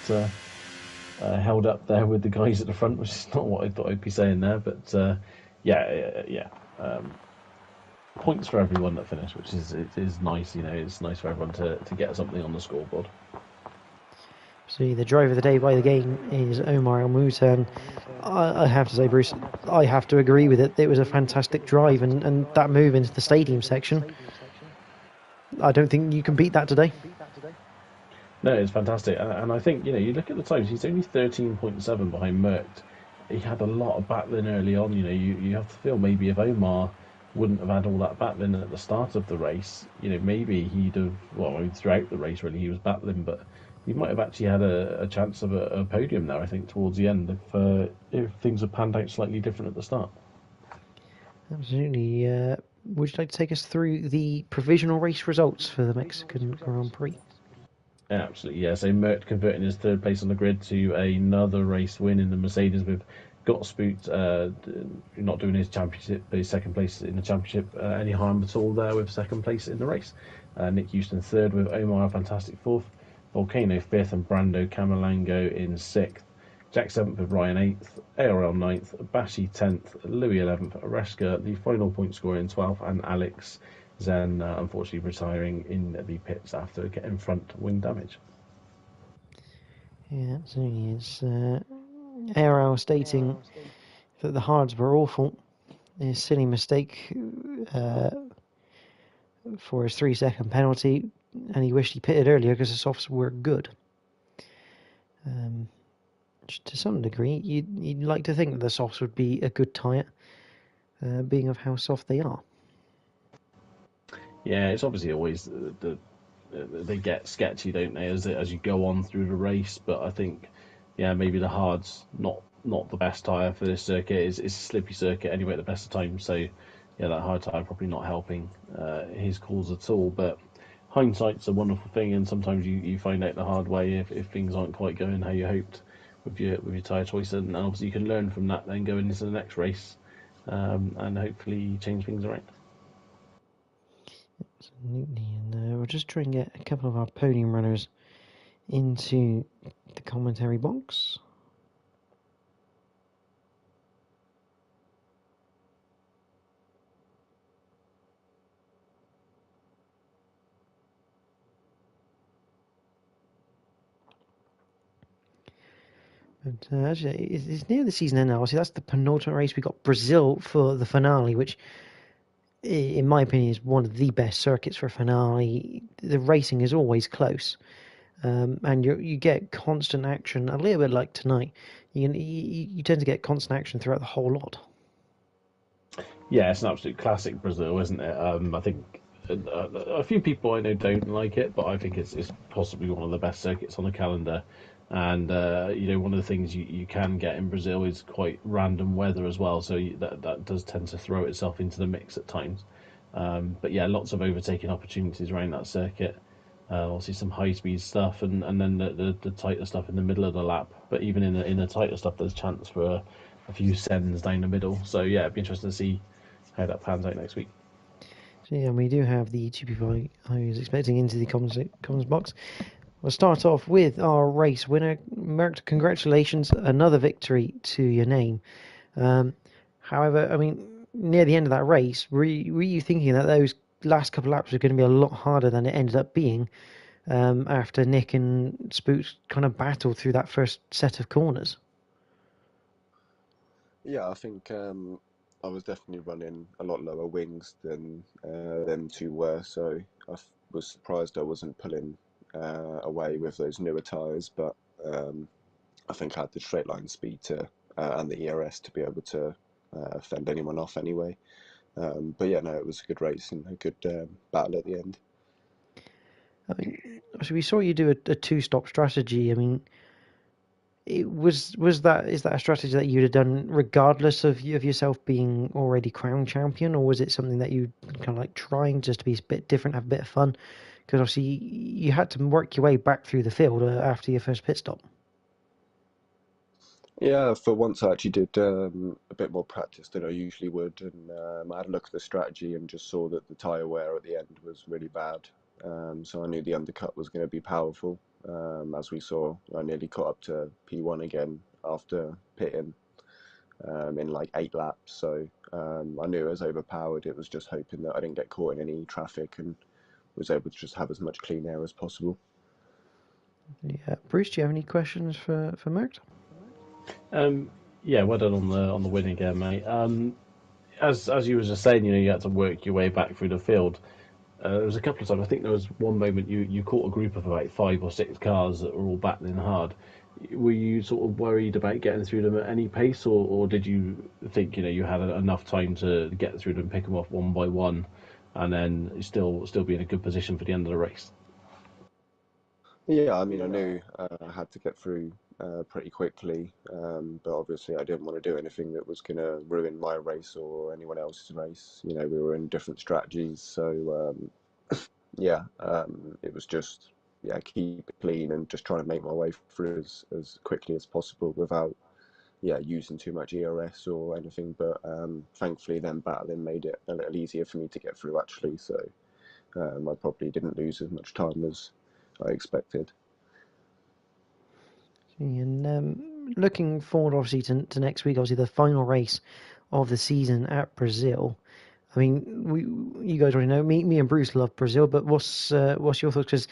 held up there with the guys at the front, which is not what I thought I'd be saying there. But points for everyone that finished, which is nice. It's nice for everyone to get something on the scoreboard. See, the driver of the day by the game is Omar Al-Muta, and I have to say, Bruce, I have to agree with it. It was a fantastic drive, and that move into the stadium section, I don't think you can beat that today. No, it's fantastic, and I think you look at the times. He's only 13.7 behind Merckx. He had a lot of battling early on. You have to feel maybe if Omar wouldn't have had all that battling at the start of the race, maybe he'd have. Well, I mean, throughout the race, really, he was battling, but he might have actually had a chance of a podium there, I think, towards the end, if things had panned out slightly different at the start. Absolutely. Would you like to take us through the provisional race results for the Mexican Grand Prix? Yeah, absolutely, yeah. So Merckx converting his third place on the grid to another race win in the Mercedes, with Gottspoot not doing his championship, but his second place in the championship any harm at all there, with second place in the race. Nick Houston third, with Omar a fantastic fourth. Volcano 5th, and Brando Camalango in 6th. Jack 7th with Ryan 8th, ARL 9th, Bashi 10th, Louis 11th, Reska the final point scorer in 12th, and Alex Zen unfortunately retiring in the pits after getting front wing damage. Yeah, absolutely. It's ARL stating that the hards were awful. A silly mistake for his 3-second penalty, and he wished he pitted earlier because the softs were good. To some degree, you'd like to think that the softs would be a good tyre, being of how soft they are. Yeah, it's obviously always they get sketchy, don't they, as you go on through the race. But I think, maybe the hard's not the best tyre for this circuit. It's a slippy circuit anyway at the best of times. So that hard tyre probably not helping his cause at all. But hindsight's a wonderful thing, and sometimes you find out the hard way if things aren't quite going how you hoped with your tyre choice, and obviously you can learn from that then going into the next race and hopefully change things around. Absolutely, and we'll just try and get a couple of our podium runners into the commentary box. But actually, it's near the season end now. See, that's the penultimate race. We got Brazil for the finale, which, in my opinion, is one of the best circuits for a finale. The racing is always close, and you get constant action. A little bit like tonight, you tend to get constant action throughout the whole lot. Yeah, it's an absolute classic Brazil, isn't it? I think a few people I know don't like it, but I think it's possibly one of the best circuits on the calendar. And one of the things you can get in Brazil is quite random weather as well, so that does tend to throw itself into the mix at times. But yeah, lots of overtaking opportunities around that circuit. Obviously, some high speed stuff, and then the tighter stuff in the middle of the lap. But even in the tighter stuff, there's chance for a few sends down the middle. So yeah, it'd be interesting to see how that pans out next week. So yeah, we do have the two people I was expecting into the comments box. We'll start off with our race winner, Merck. Congratulations, another victory to your name. However, I mean, near the end of that race, were you thinking that those last couple of laps were going to be a lot harder than it ended up being after Nick and Spooks kind of battled through that first set of corners? Yeah, I think I was definitely running a lot lower wings than them two were, so was surprised I wasn't pulling away with those newer tyres, but I think I had the straight line speed to and the ERS to be able to fend anyone off anyway. But yeah, no, it was a good race and a good battle at the end. I mean, so we saw you do a two-stop strategy. I mean, is that a strategy that you'd have done regardless of yourself being already crown champion, or was it something that you kind of like trying just to be a bit different, have a bit of fun? Because obviously you had to work your way back through the field after your first pit stop. Yeah, for once I actually did a bit more practice than I usually would, and I had a look at the strategy and just saw that the tyre wear at the end was really bad. So I knew the undercut was going to be powerful. As we saw, I nearly caught up to P1 again after pitting in like 8 laps. So I knew it was overpowered. It was just hoping that I didn't get caught in any traffic and was able to just have as much clean air as possible. Yeah, Bruce, do you have any questions for Mert? Yeah, well done on the win again, mate. As you were just saying, you had to work your way back through the field. There was a couple of times. I think there was one moment you caught a group of about 5 or 6 cars that were all battling hard. Were you sort of worried about getting through them at any pace, or did you think you had enough time to get through them, pick them off one by one, and then still be in a good position for the end of the race? Yeah, I mean, I knew I had to get through pretty quickly, but obviously I didn't want to do anything that was going to ruin my race or anyone else's race. We were in different strategies, so yeah, it was just keep it clean and just trying to make my way through as quickly as possible without using too much ERS or anything. But thankfully, then battling made it a little easier for me to get through actually. So I probably didn't lose as much time as I expected. And looking forward, obviously, to next week, obviously the final race of the season at Brazil. I mean, you guys already know me and Bruce love Brazil, but what's your thoughts? Because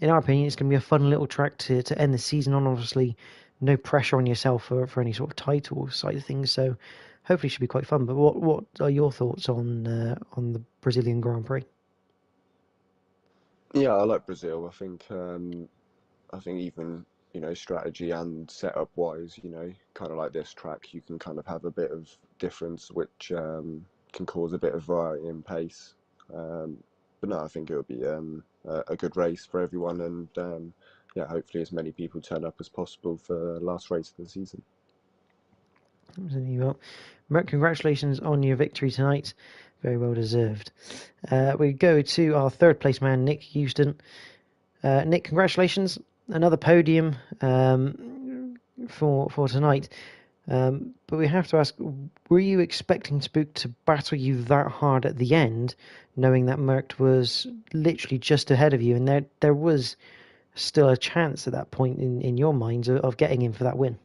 in our opinion, it's going to be a fun little track to end the season on. Obviously, no pressure on yourself for any sort of title side of things, so hopefully it should be quite fun. But what are your thoughts on the Brazilian Grand Prix? Yeah, I like Brazil. I think even strategy and setup wise, kind of like this track, you can kind of have a bit of difference, which can cause a bit of variety in pace. But no, I think it'll be a good race for everyone, and hopefully as many people turn up as possible for the last race of the season. Absolutely. Well, Merck, congratulations on your victory tonight. Very well deserved. We go to our third place man, Nick Houston. Nick, congratulations. Another podium for tonight. But we have to ask, were you expecting Spook to battle you that hard at the end, knowing that Merckx was literally just ahead of you, and there was still a chance at that point in your minds of getting in for that win?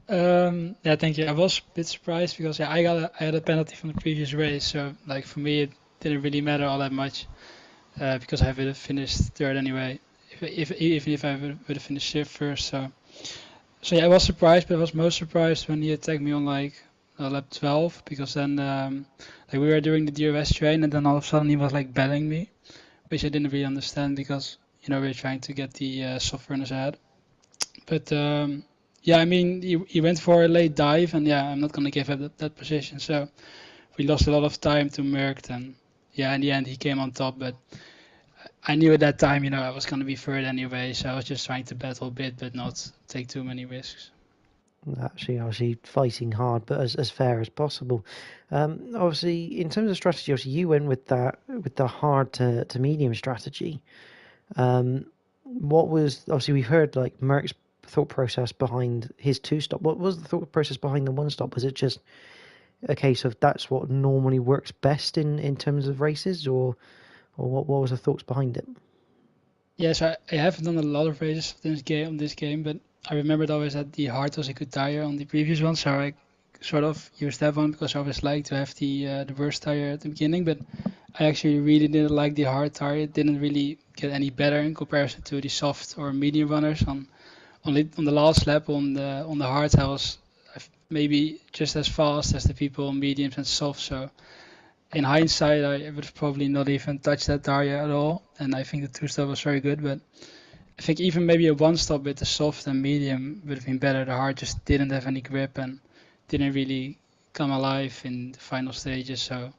Yeah, thank you. I was a bit surprised because I had a penalty from the previous race, so like for me it didn't really matter all that much because I would have finished third anyway, even if I would have finished first. So yeah, I was surprised, but I was most surprised when he attacked me on like lap 12 because then like we were doing the DRS train and then all of a sudden he was like battling me, which I didn't really understand because we were trying to get the soft runners ahead. But yeah, I mean, he went for a late dive, and yeah, I'm not going to give up that position. So we lost a lot of time to Merckx, and yeah, in the end, he came on top. But I knew at that time, I was going to be third anyway, so I was just trying to battle a bit, but not take too many risks. Obviously fighting hard, but as fair as possible. Obviously, in terms of strategy, obviously you went with the hard to medium strategy. What was obviously we've heard like Merck's thought process behind his 2-stop. What was the thought process behind the 1-stop? Was it just a case of that's what normally works best in terms of races, or what was the thoughts behind it? Yes, I haven't done a lot of races on this game, but I remembered always that the hard was a good tire on the previous one, so I sort of used that one because I always like to have the worst tire at the beginning, but I actually really didn't like the hard tire. It didn't really get any better in comparison to the soft or medium runners. On the last lap on the hard, I was maybe just as fast as the people on mediums and soft. So in hindsight, I would have probably not even touched that tire at all. And I think the 2-stop was very good, but I think even maybe a 1-stop with the soft and medium would have been better. The hard just didn't have any grip and didn't really come alive in the final stages. So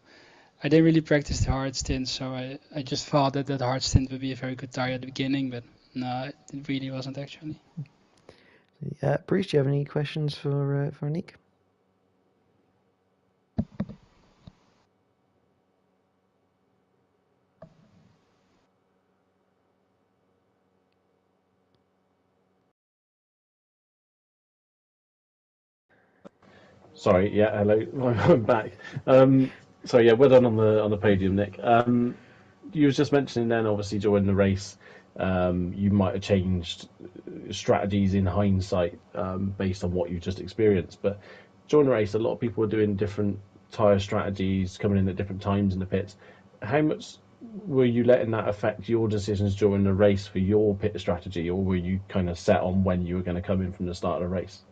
I didn't really practice the hard stint, so I just thought that hard stint would be a very good tire at the beginning, but no, it really wasn't actually. Bruce, do you have any questions for Nick? Sorry, yeah, hello, I'm back. So yeah, well done on the podium, Nick. You was just mentioning then, obviously during the race, you might have changed strategies in hindsight based on what you just experienced. But during the race, a lot of people were doing different tyre strategies, coming in at different times in the pits. How much were you letting that affect your decisions during the race for your pit strategy, or were you kind of set on when you were going to come in from the start of the race?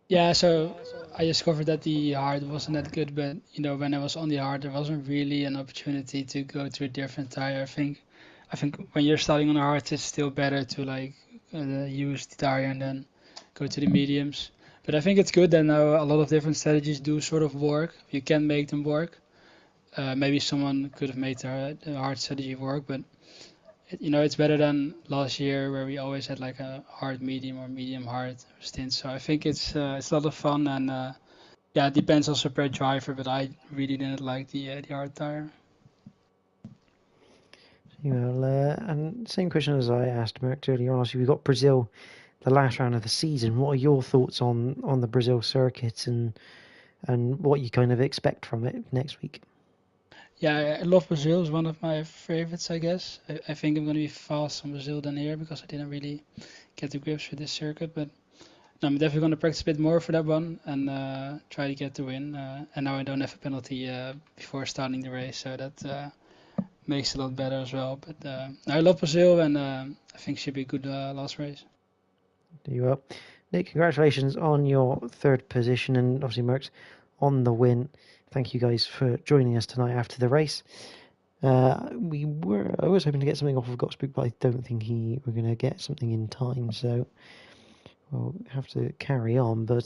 Yeah, so I discovered that the hard wasn't that good, but when I was on the hard, there wasn't really an opportunity to go to a different tire. I think when you're starting on the hard, it's still better to like use the tire and then go to the mediums. But I think it's good that now a lot of different strategies do sort of work. You can make them work. Maybe someone could have made the hard strategy work, but it's better than last year where we always had like a hard medium or medium hard stint. So I think it's a lot of fun, and yeah, it depends also per driver, but I really didn't like the hard tire. And same question as I asked Merckx earlier on. Obviously, we've got Brazil, the last round of the season. What are your thoughts on the Brazil circuit and what you kind of expect from it next week? Yeah, I love Brazil. It's one of my favorites, I guess. I think I'm going to be fast on Brazil than here because I didn't really get the grips for this circuit, but I'm definitely going to practice a bit more for that one and try to get the win. And now I don't have a penalty before starting the race, so that makes it a lot better as well. But I love Brazil, and I think it should be a good last race. Do you well. Nick, congratulations on your third position, and obviously Merckx on the win. Thank you guys for joining us tonight after the race. I was hoping to get something off of Gotspook, but I don't think we're going to get something in time, so we'll have to carry on. But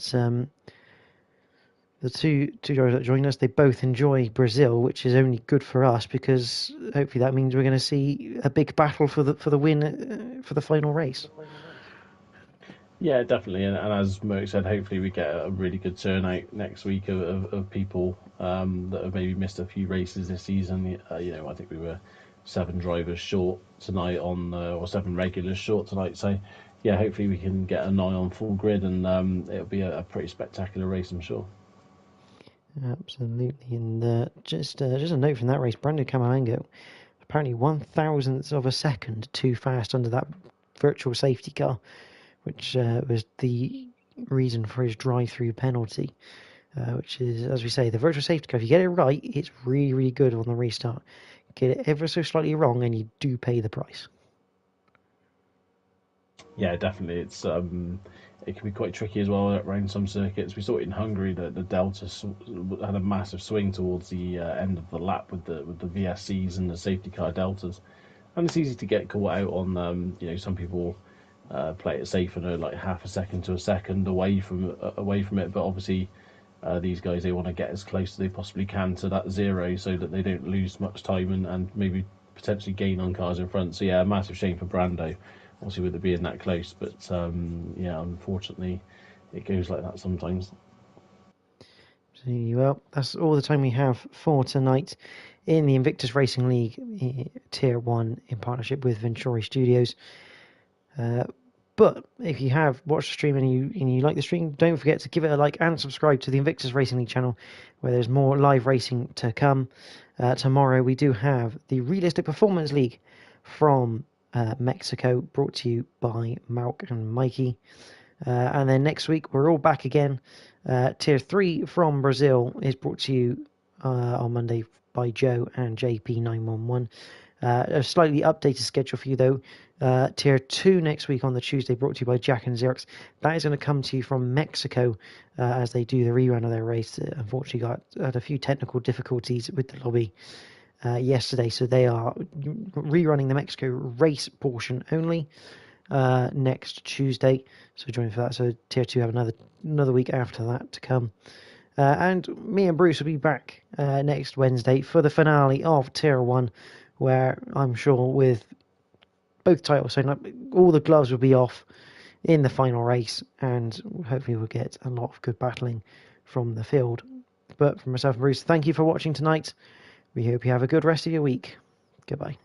the two drivers that joined us, they both enjoy Brazil, which is only good for us because hopefully that means we're going to see a big battle for the win for the final race. Yeah, definitely, and as Merck said, hopefully we get a really good turnout next week of people that have maybe missed a few races this season. I think we were 7 drivers short tonight or 7 regulars short tonight. So, yeah, hopefully we can get an eye on full grid, and it'll be a pretty spectacular race, I'm sure. Absolutely. And just a note from that race, Brando Camalengo, apparently 1,000th of a second too fast under that virtual safety car, which was the reason for his drive-through penalty. Which is, as we say, the virtual safety car. If you get it right, it's really, really good on the restart. Get it ever so slightly wrong, and you do pay the price. Yeah, definitely. It can be quite tricky as well around some circuits. We saw it in Hungary that the Delta had a massive swing towards the end of the lap with the VSCs and the safety car Deltas, and it's easy to get caught out on. Some people play it safe and are like half a second to a second away from it, but obviously. These guys, they want to get as close as they possibly can to that zero so that they don't lose much time and maybe potentially gain on cars in front. So yeah, a massive shame for Brando, obviously with it being that close. But yeah, unfortunately, it goes like that sometimes. Well, that's all the time we have for tonight in the Invictus Racing League Tier 1 in partnership with Venturi Studios. But if you have watched the stream and you like the stream, don't forget to give it a like and subscribe to the Invictus Racing League channel, where there's more live racing to come. Tomorrow we do have the Realistic Performance League from Mexico, brought to you by Malc and Mikey. And then next week we're all back again. Tier 3 from Brazil is brought to you on Monday by Joe and JP911. A slightly updated schedule for you though. Tier 2 next week on the Tuesday, brought to you by Jack and Xerox. That is going to come to you from Mexico as they do the rerun of their race. Unfortunately, had a few technical difficulties with the lobby yesterday, so they are rerunning the Mexico race portion only next Tuesday. So join for that. So Tier 2 have another week after that to come. And me and Bruce will be back next Wednesday for the finale of Tier 1, where I'm sure with both titles, so all the gloves will be off in the final race, and hopefully we'll get a lot of good battling from the field. But from myself and Bruce, thank you for watching tonight. We hope you have a good rest of your week. Goodbye.